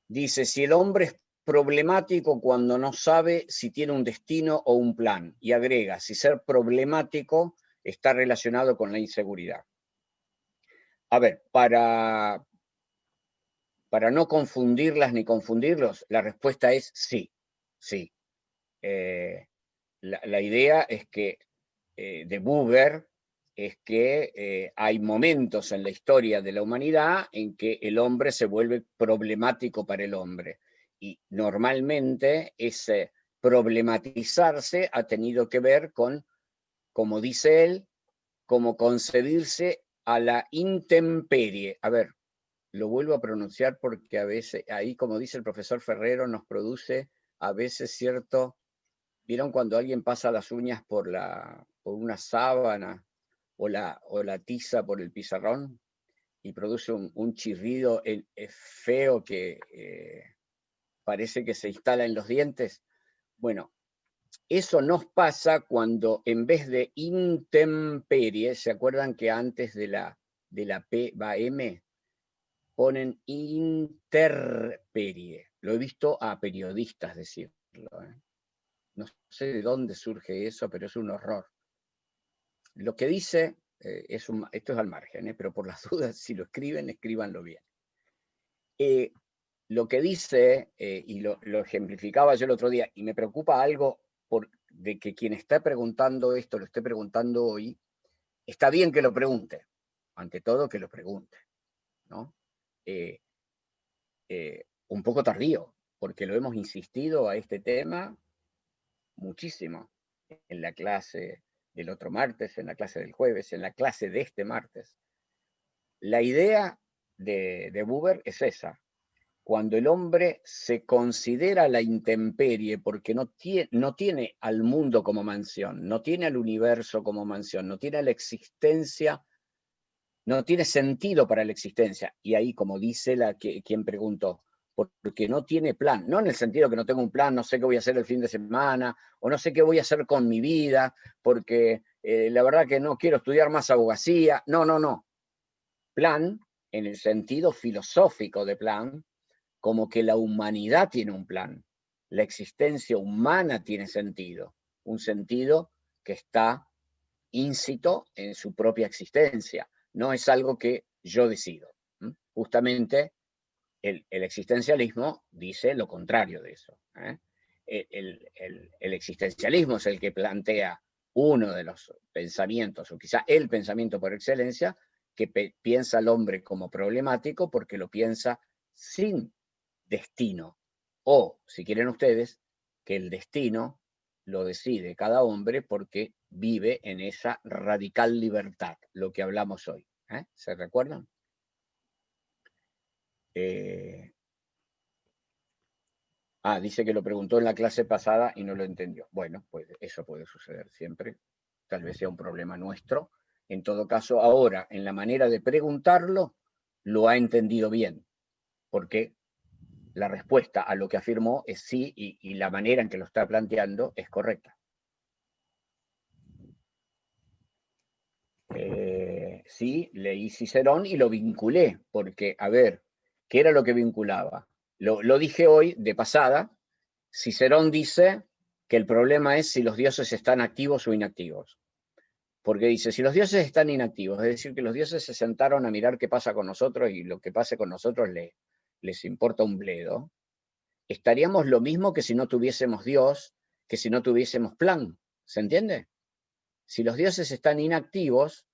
Dice, si el hombre es problemático cuando no sabe si tiene un destino o un plan, y agrega, si ser problemático está relacionado con la inseguridad. A ver, para no confundirlas ni confundirlos, la respuesta es sí, sí. La idea es que, de Buber, es que hay momentos en la historia de la humanidad en que el hombre se vuelve problemático para el hombre. Y normalmente ese problematizarse ha tenido que ver con, como dice él, como concebirse a la intemperie. A ver, lo vuelvo a pronunciar porque a veces, ahí como dice el profesor Ferrero, nos produce a veces cierto... ¿Vieron cuando alguien pasa las uñas por una sábana o la tiza por el pizarrón y produce un chirrido feo que parece que se instala en los dientes? Bueno, eso nos pasa cuando en vez de intemperie, ¿se acuerdan que antes de la P va M? Ponen interperie. Lo he visto a periodistas decirlo, ¿eh? No sé de dónde surge eso, pero es un horror. Lo que dice, esto es al margen, pero por las dudas, si lo escriben, escríbanlo bien. Lo que dice, y lo ejemplificaba yo el otro día, y me preocupa algo de que quien está preguntando esto, lo esté preguntando hoy, está bien que lo pregunte, ante todo que lo pregunte, ¿no? Un poco tardío, porque lo hemos insistido a este tema muchísimo en la clase del otro martes, en la clase del jueves, en la clase de este martes. La idea de Buber es esa. Cuando el hombre se considera la intemperie porque no tiene al mundo como mansión, no tiene al universo como mansión, no tiene la existencia, no tiene sentido para la existencia. Y ahí, como dice quien preguntó, porque no tiene plan, no en el sentido que no tengo un plan, no sé qué voy a hacer el fin de semana, o no sé qué voy a hacer con mi vida, porque la verdad que no quiero estudiar más abogacía. No. Plan, en el sentido filosófico de plan, como que la humanidad tiene un plan, la existencia humana tiene sentido, un sentido que está íncito en su propia existencia, no es algo que yo decido. Justamente el existencialismo dice lo contrario de eso. El existencialismo es el que plantea uno de los pensamientos, o quizá el pensamiento por excelencia, que piensa al hombre como problemático porque lo piensa sin destino, o, si quieren ustedes, que el destino lo decide cada hombre porque vive en esa radical libertad, lo que hablamos hoy. ¿Se recuerdan? Dice que lo preguntó en la clase pasada y no lo entendió. Bueno, pues eso puede suceder siempre. Tal vez sea un problema nuestro. En todo caso, ahora, en la manera de preguntarlo, lo ha entendido bien, porque la respuesta a lo que afirmó es sí, y la manera en que lo está planteando es correcta. Sí, leí Cicerón y lo vinculé, porque, a ver, ¿qué era lo que vinculaba? Lo dije hoy de pasada. Cicerón dice que el problema es si los dioses están activos o inactivos. Porque dice, si los dioses están inactivos, es decir, que los dioses se sentaron a mirar qué pasa con nosotros y lo que pase con nosotros les importa un bledo, estaríamos lo mismo que si no tuviésemos Dios, que si no tuviésemos plan. ¿Se entiende? Si los dioses están inactivos,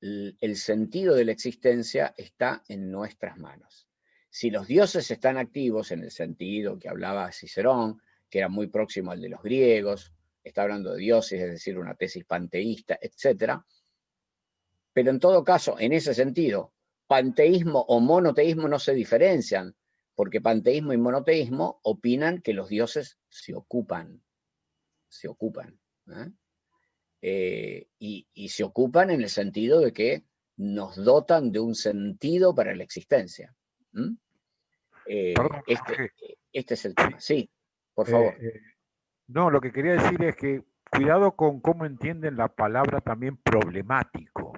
el sentido de la existencia está en nuestras manos. Si los dioses están activos en el sentido que hablaba Cicerón, que era muy próximo al de los griegos, está hablando de dioses, es decir, una tesis panteísta, etc. Pero en todo caso, en ese sentido, panteísmo o monoteísmo no se diferencian, porque panteísmo y monoteísmo opinan que los dioses se ocupan. Y se ocupan en el sentido de que nos dotan de un sentido para la existencia. Perdón, este es el tema. Sí, por favor. No, lo que quería decir es que cuidado con cómo entienden la palabra también problemático.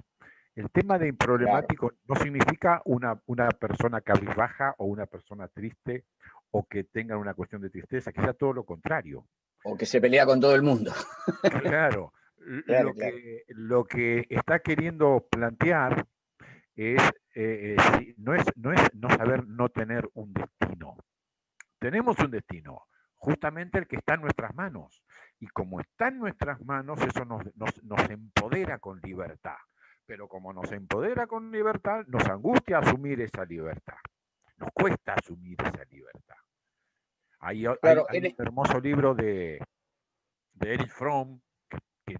El tema de problemático no significa una persona cabizbaja o una persona triste o que tenga una cuestión de tristeza, quizá todo lo contrario. O que se pelea con todo el mundo. Claro. Lo que está queriendo plantear es no saber no tener un destino. Tenemos un destino, justamente el que está en nuestras manos. Y como está en nuestras manos, eso nos empodera con libertad. Pero como nos empodera con libertad, nos angustia asumir esa libertad. Nos cuesta asumir esa libertad. Hay un hermoso libro de Erich Fromm que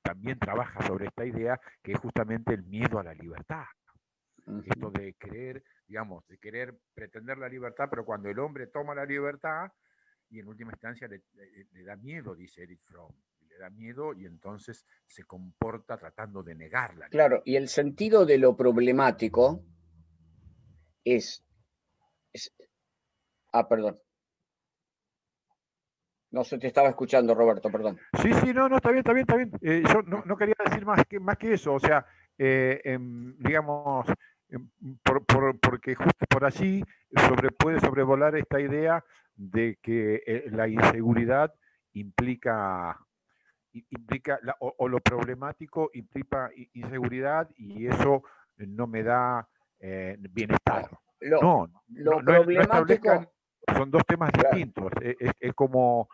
también trabaja sobre esta idea, que es justamente el miedo a la libertad. Esto de querer, digamos, de querer pretender la libertad, pero cuando el hombre toma la libertad, y en última instancia le da miedo, dice Erich Fromm, le da miedo y entonces se comporta tratando de negarla. Claro, y el sentido de lo problemático perdón. No se te estaba escuchando, Roberto, perdón. Sí, no, está bien. Yo no quería decir más que eso, o sea, digamos, porque justo por allí puede sobrevolar esta idea de que la inseguridad implica o lo problemático implica inseguridad y eso no me da bienestar. Lo No problemático... establezcan, son dos temas distintos. Es como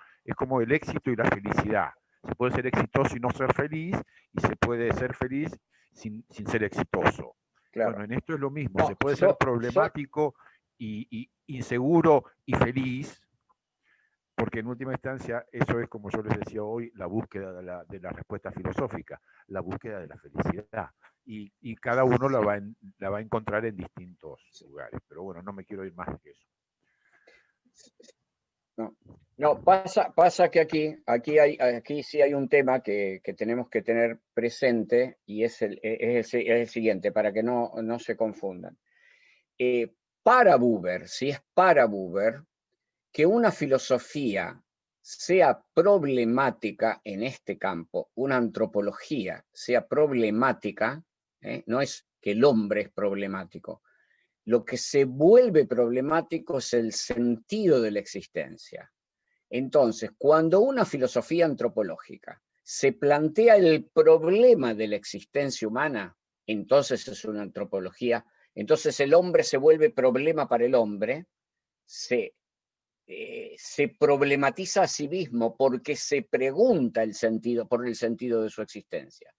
el éxito y la felicidad. Se puede ser exitoso y no ser feliz, y se puede ser feliz sin ser exitoso. Claro. Bueno, en esto es lo mismo. Se puede ser problemático y inseguro y feliz, porque en última instancia eso es, como yo les decía hoy, la búsqueda de la respuesta filosófica, la búsqueda de la felicidad. Y cada uno la va a encontrar en distintos lugares. Pero bueno, no me quiero ir más que eso. No, pasa que aquí sí hay un tema que tenemos que tener presente, y es el siguiente, para que no se confundan. Para Buber, si es para Buber, que una filosofía sea problemática en este campo, una antropología sea problemática, no es que el hombre es problemático. Lo que se vuelve problemático es el sentido de la existencia. Entonces, cuando una filosofía antropológica se plantea el problema de la existencia humana, entonces es una antropología, entonces el hombre se vuelve problema para el hombre, se problematiza a sí mismo porque se pregunta por el sentido de su existencia.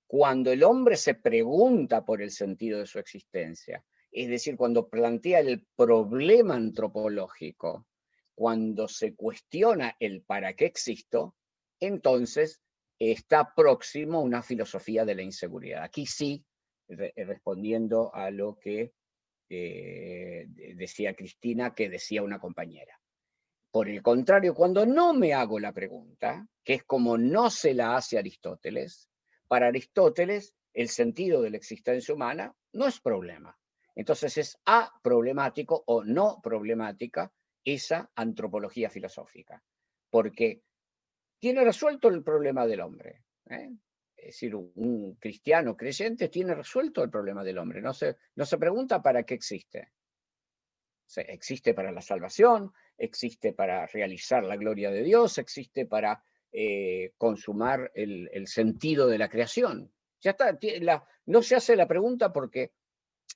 Cuando el hombre se pregunta por el sentido de su existencia, es decir, cuando plantea el problema antropológico, cuando se cuestiona el para qué existo, entonces está próximo a una filosofía de la inseguridad. Aquí sí, respondiendo a lo que decía Cristina, que decía una compañera. Por el contrario, cuando no me hago la pregunta, que es como no se la hace Aristóteles, para Aristóteles el sentido de la existencia humana no es problema. Entonces es aproblemático o no problemática esa antropología filosófica, porque tiene resuelto el problema del hombre. Es decir, un cristiano creyente tiene resuelto el problema del hombre, no se pregunta para qué existe. Existe para la salvación, existe para realizar la gloria de Dios, existe para consumar el sentido de la creación. Ya está, no se hace la pregunta porque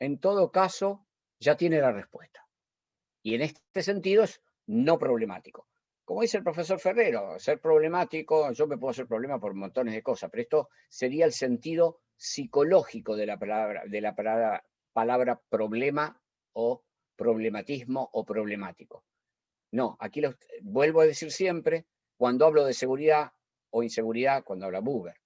en todo caso ya tiene la respuesta. Y en este sentido es no problemático. Como dice el profesor Ferrero, ser problemático, yo me puedo hacer problema por montones de cosas, pero esto sería el sentido psicológico de la palabra problema o problematismo o problemático. No, aquí vuelvo a decir siempre, cuando hablo de seguridad o inseguridad, cuando habla Buber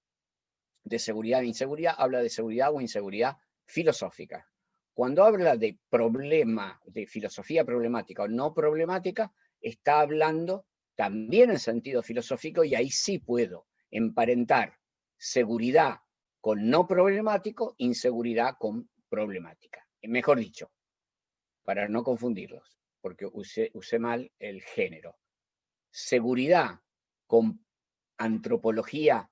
de seguridad e inseguridad, habla de seguridad o inseguridad filosófica. Cuando habla de problema, de filosofía problemática o no problemática, está hablando también en sentido filosófico, y ahí sí puedo emparentar seguridad con no problemático, inseguridad con problemática. Mejor dicho, para no confundirlos, porque usé mal el género. Seguridad con antropología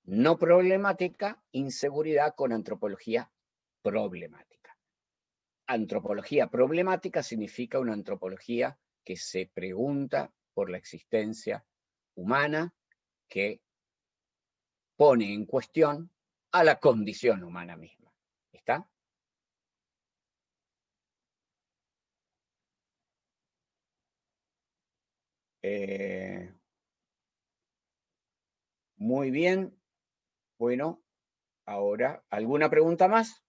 no problemática, inseguridad con antropología problemática. Antropología problemática significa una antropología que se pregunta por la existencia humana, que pone en cuestión a la condición humana misma. ¿Está? Muy bien. Bueno, ahora, ¿alguna pregunta más?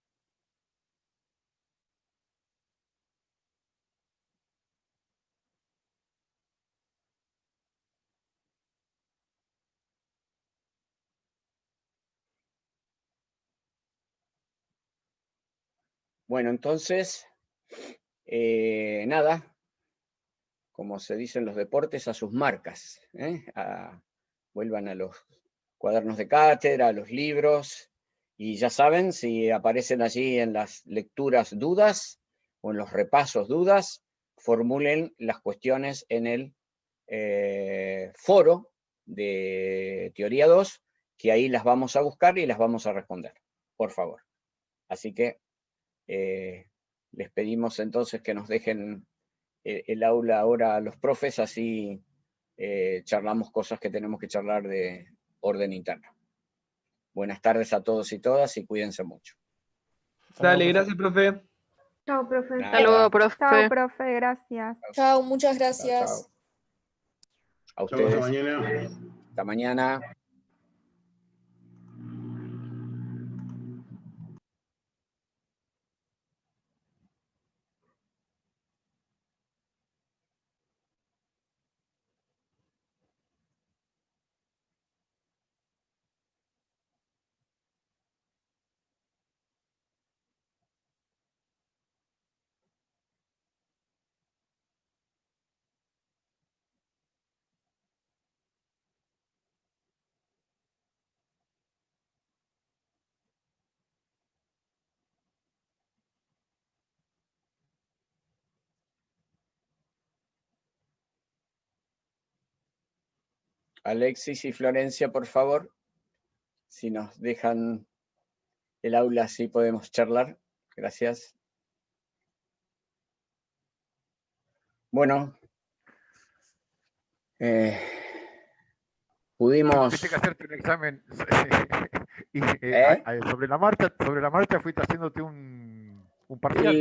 Bueno, entonces, nada, como se dice en los deportes, a sus marcas. Vuelvan a los cuadernos de cátedra, a los libros, y ya saben, si aparecen allí en las lecturas dudas o en los repasos dudas, formulen las cuestiones en el foro de Teoría 2, que ahí las vamos a buscar y las vamos a responder, por favor. Así que Les pedimos entonces que nos dejen el aula ahora a los profes, así charlamos cosas que tenemos que charlar de orden interno. Buenas tardes a todos y todas y cuídense mucho. Dale, gracias, profe. Chao, profe. Nada. Hasta luego, profe. Chao, profe, gracias. Chao, muchas Chao, gracias. chao. A Chao, hasta ustedes. mañana. Hasta mañana. Alexis y Florencia, por favor, si nos dejan el aula, así podemos charlar. Gracias. Bueno, pudimos... Tuviste que hacerte un examen y, sobre la marcha fuiste haciéndote un parcial.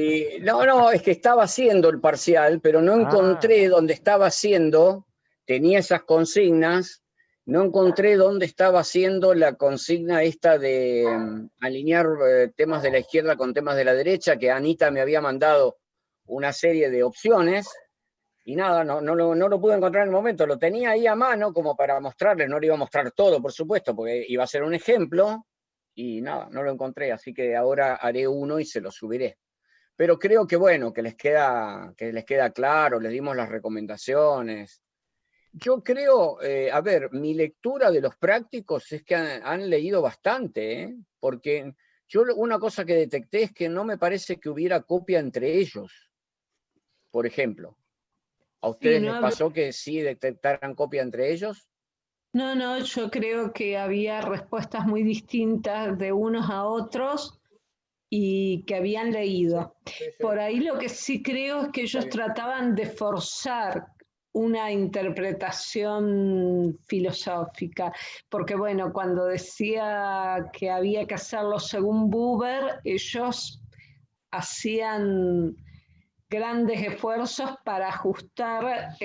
No, es que estaba haciendo el parcial, pero no encontré dónde estaba haciendo, tenía esas consignas, no encontré dónde estaba haciendo la consigna esta de alinear temas de la izquierda con temas de la derecha, que Anita me había mandado una serie de opciones, y nada, no lo pude encontrar en el momento. Lo tenía ahí a mano como para mostrarles, no le iba a mostrar todo, por supuesto, porque iba a ser un ejemplo, y nada, no lo encontré, así que ahora haré uno y se lo subiré. Pero creo que bueno, que les queda claro, les dimos las recomendaciones. Yo creo, a ver, mi lectura de los prácticos es que han leído bastante, porque yo una cosa que detecté es que no me parece que hubiera copia entre ellos, por ejemplo. ¿A ustedes Sí, les pasó que sí detectaran copia entre ellos? No, yo creo que había respuestas muy distintas de unos a otros y que habían leído. Por ahí lo que sí creo es que ellos trataban de forzar una interpretación filosófica, porque bueno, cuando decía que había que hacerlo según Buber, ellos hacían grandes esfuerzos para ajustar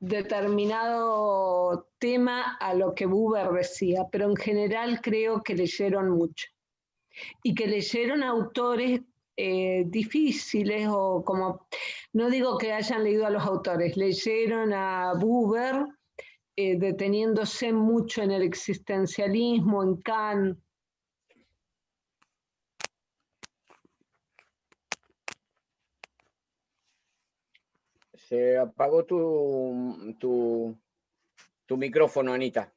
determinado tema a lo que Buber decía, pero en general creo que leyeron mucho y que leyeron autores difíciles, o como, no digo que hayan leído a los autores, leyeron a Buber deteniéndose mucho en el existencialismo, en Kant. Se apagó tu micrófono, Anita.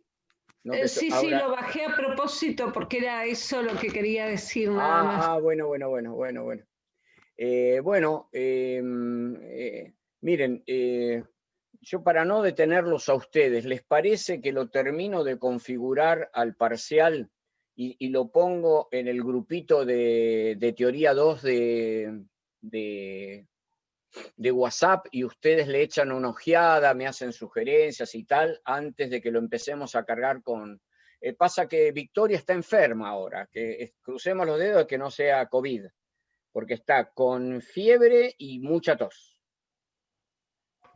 No Sí, ahora... lo bajé a propósito porque era eso lo que quería decir nada más. Bueno. Miren, yo para no detenerlos a ustedes, ¿les parece que lo termino de configurar al parcial y lo pongo en el grupito de teoría 2 de WhatsApp y ustedes le echan una ojeada, me hacen sugerencias y tal, antes de que lo empecemos a cargar con... pasa que Victoria está enferma ahora, que crucemos los dedos de que no sea COVID, porque está con fiebre y mucha tos.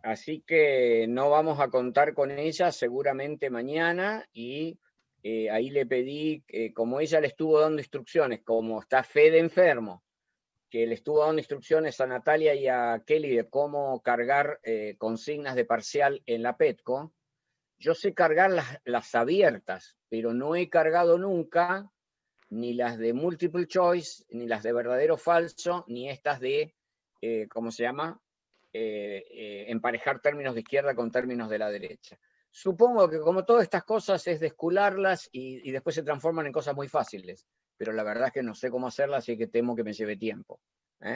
Así que no vamos a contar con ella seguramente mañana, y ahí le pedí, como ella le estuvo dando instrucciones, como está Fede enfermo, que le estuvo dando instrucciones a Natalia y a Kelly de cómo cargar consignas de parcial en la Petco. Yo sé cargar las abiertas, pero no he cargado nunca ni las de multiple choice, ni las de verdadero o falso, ni estas de, ¿cómo se llama? Emparejar términos de izquierda con términos de la derecha. Supongo que como todas estas cosas es descularlas y después se transforman en cosas muy fáciles, pero la verdad es que no sé cómo hacerlas, así que temo que me lleve tiempo.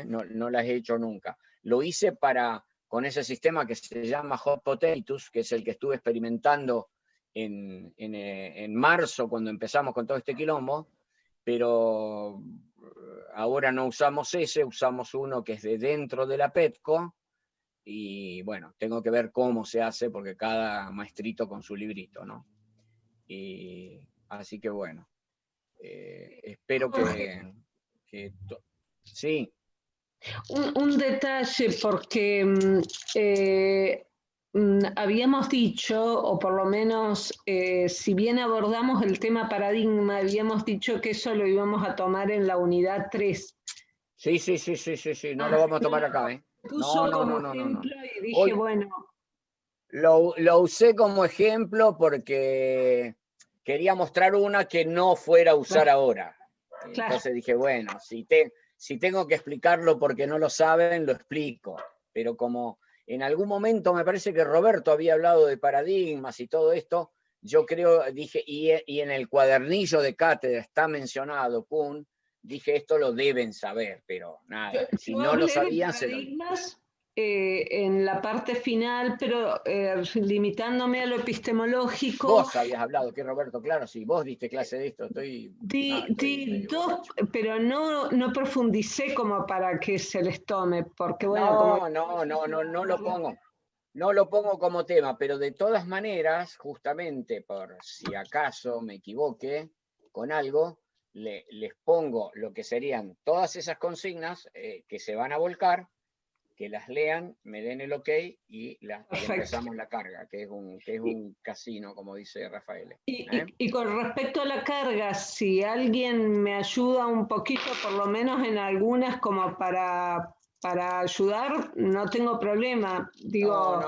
No las he hecho nunca. Lo hice con ese sistema que se llama Hot Potatoes, que es el que estuve experimentando en marzo, cuando empezamos con todo este quilombo, pero ahora no usamos ese, usamos uno que es de dentro de la Petco, y bueno, tengo que ver cómo se hace, porque cada maestrito con su librito, ¿no? Y así que bueno, espero que sí. Un detalle, porque habíamos dicho, o por lo menos, si bien abordamos el tema paradigma, habíamos dicho que eso lo íbamos a tomar en la unidad 3. Sí, no lo vamos a tomar acá, ¿eh? Puso No. ejemplo y dije, Hoy bueno. lo usé como ejemplo porque quería mostrar una que no fuera a usar ahora. Entonces dije, bueno, si tengo que explicarlo porque no lo saben, lo explico. Pero como en algún momento me parece que Roberto había hablado de paradigmas y todo esto, yo creo, dije, y en el cuadernillo de cátedra está mencionado Kuhn, dije, esto lo deben saber, pero nada, si Yo no lo hablé de sabían, paradigmas en la parte final, pero limitándome a lo epistemológico. Vos habías hablado, que Roberto, claro, sí, vos diste clase de esto, Di dos, pero no profundicé como para que se les tome, porque bueno, no lo pongo. No lo pongo como tema, pero de todas maneras, justamente por si acaso me equivoque con algo, les pongo lo que serían todas esas consignas que se van a volcar, que las lean, me den el ok y empezamos la carga, que es un casino, como dice Rafael. Y con respecto a la carga, si alguien me ayuda un poquito, por lo menos en algunas, como para ayudar, no tengo problema. Digo,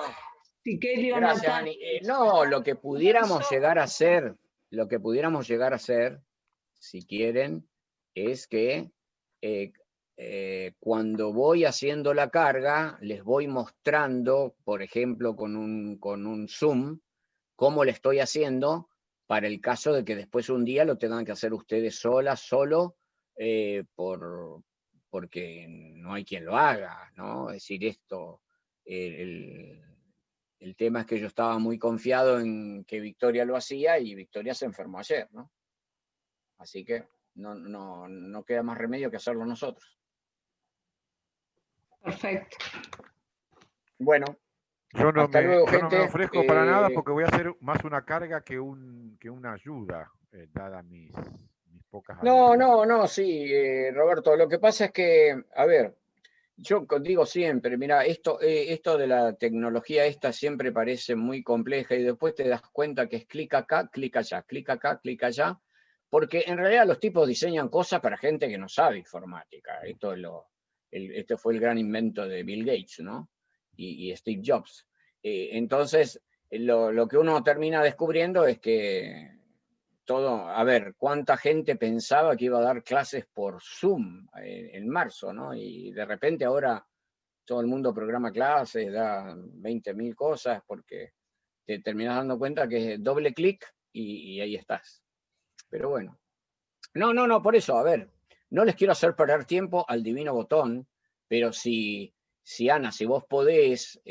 si Kelly va a Gracias, anotar. Ani. No, lo que pudiéramos llegar a hacer, si quieren, es que cuando voy haciendo la carga, les voy mostrando, por ejemplo, con un Zoom, cómo le estoy haciendo, para el caso de que después un día lo tengan que hacer ustedes solo, porque no hay quien lo haga, ¿no? Es decir, esto, el tema es que yo estaba muy confiado en que Victoria lo hacía y Victoria se enfermó ayer, ¿no? Así que no queda más remedio que hacerlo nosotros. Perfecto. Bueno, yo no hasta luego, yo no gente. me ofrezco para nada porque voy a hacer más una carga que una ayuda, dada mis pocas No, sí, Roberto, lo que pasa es que, a ver, yo digo siempre, mira, esto de la tecnología esta siempre parece muy compleja y después te das cuenta que es clic acá, clic allá, clic acá, clic allá, porque en realidad los tipos diseñan cosas para gente que no sabe informática. Este fue el gran invento de Bill Gates, ¿no? Y Steve Jobs. Entonces, lo que uno termina descubriendo es que a ver, cuánta gente pensaba que iba a dar clases por Zoom en marzo, ¿no? Y de repente ahora todo el mundo programa clases, da 20.000 cosas, porque te terminas dando cuenta que es doble clic y ahí estás. Pero bueno. No, por eso, a ver, no les quiero hacer perder tiempo al divino botón, pero si Ana, si vos podés,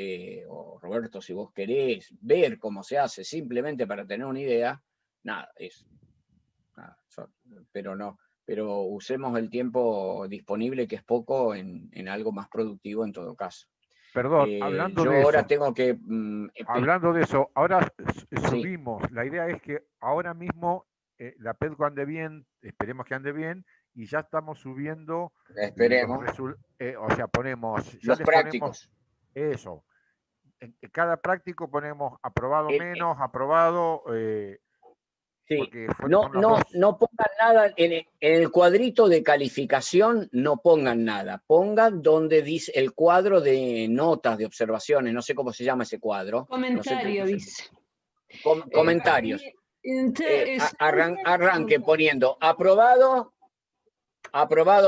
o Roberto, si vos querés ver cómo se hace simplemente para tener una idea, nada, eso. Pero usemos el tiempo disponible, que es poco, en algo más productivo en todo caso. Perdón, hablando yo de ahora eso, tengo que... hablando de eso, ahora Sí. subimos. La idea es que ahora mismo la Petco ande bien, esperemos que ande bien, y ya estamos subiendo Esperemos. o sea, ponemos... Ya Los les prácticos. Ponemos eso. En cada práctico ponemos aprobado menos, aprobado... Sí. No pongan nada, en el cuadrito de calificación no pongan nada, pongan donde dice el cuadro de notas, de observaciones, no sé cómo se llama ese cuadro. Comentario, dice. Comentarios. Arranquen poniendo aprobado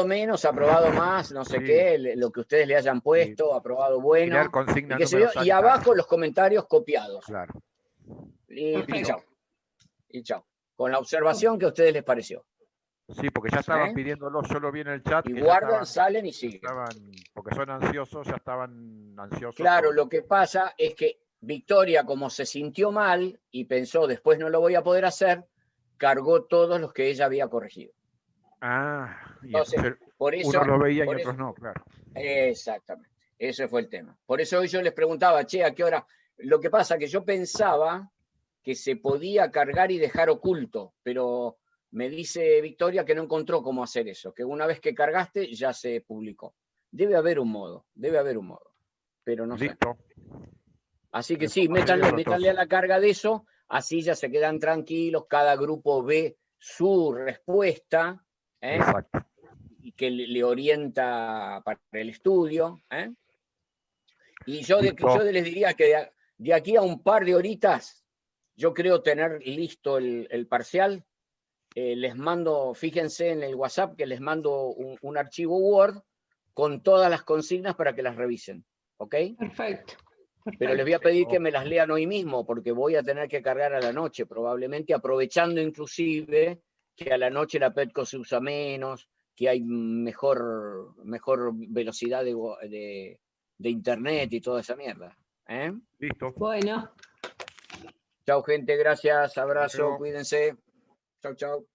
menos, aprobado más, no sé qué, lo que ustedes le hayan puesto, aprobado bueno, y, qué sé yo, y abajo los comentarios copiados. Claro. Y chao. Y chao. Con la observación que a ustedes les pareció. Sí, porque ya estaban pidiéndolo, yo lo vi en el chat. Y guardan, salen y siguen. Porque son ansiosos, ya estaban ansiosos. Claro, lo que pasa es que Victoria, como se sintió mal y pensó después no lo voy a poder hacer, cargó todos los que ella había corregido. Ah, entonces Por eso, unos lo veían y por otros eso- no, claro. Exactamente, ese fue el tema. Por eso hoy yo les preguntaba, che, ¿a qué hora? Lo que pasa que yo pensaba que se podía cargar y dejar oculto, pero me dice Victoria que no encontró cómo hacer eso, que una vez que cargaste ya se publicó. Debe haber un modo, pero no sé. Listo. Así que De sí, forma sería métanle a Ratoso. la carga de eso, así ya se quedan tranquilos, cada grupo ve su respuesta, ¿eh? Exacto. Y que le orienta para el estudio, ¿eh? Y yo Listo. les diría que de aquí a un par de horitas, yo creo tener listo el parcial. Les mando, fíjense en el WhatsApp que les mando un archivo Word con todas las consignas para que las revisen, ¿ok? Perfecto. Pero les voy a Perfecto. pedir que me las lean hoy mismo, porque voy a tener que cargar a la noche, probablemente aprovechando inclusive que a la noche la Petco se usa menos, que hay mejor velocidad de internet y toda esa mierda. ¿Eh? Listo. Bueno. Chao, gente, gracias, abrazo, Luego. cuídense. Chao, chao.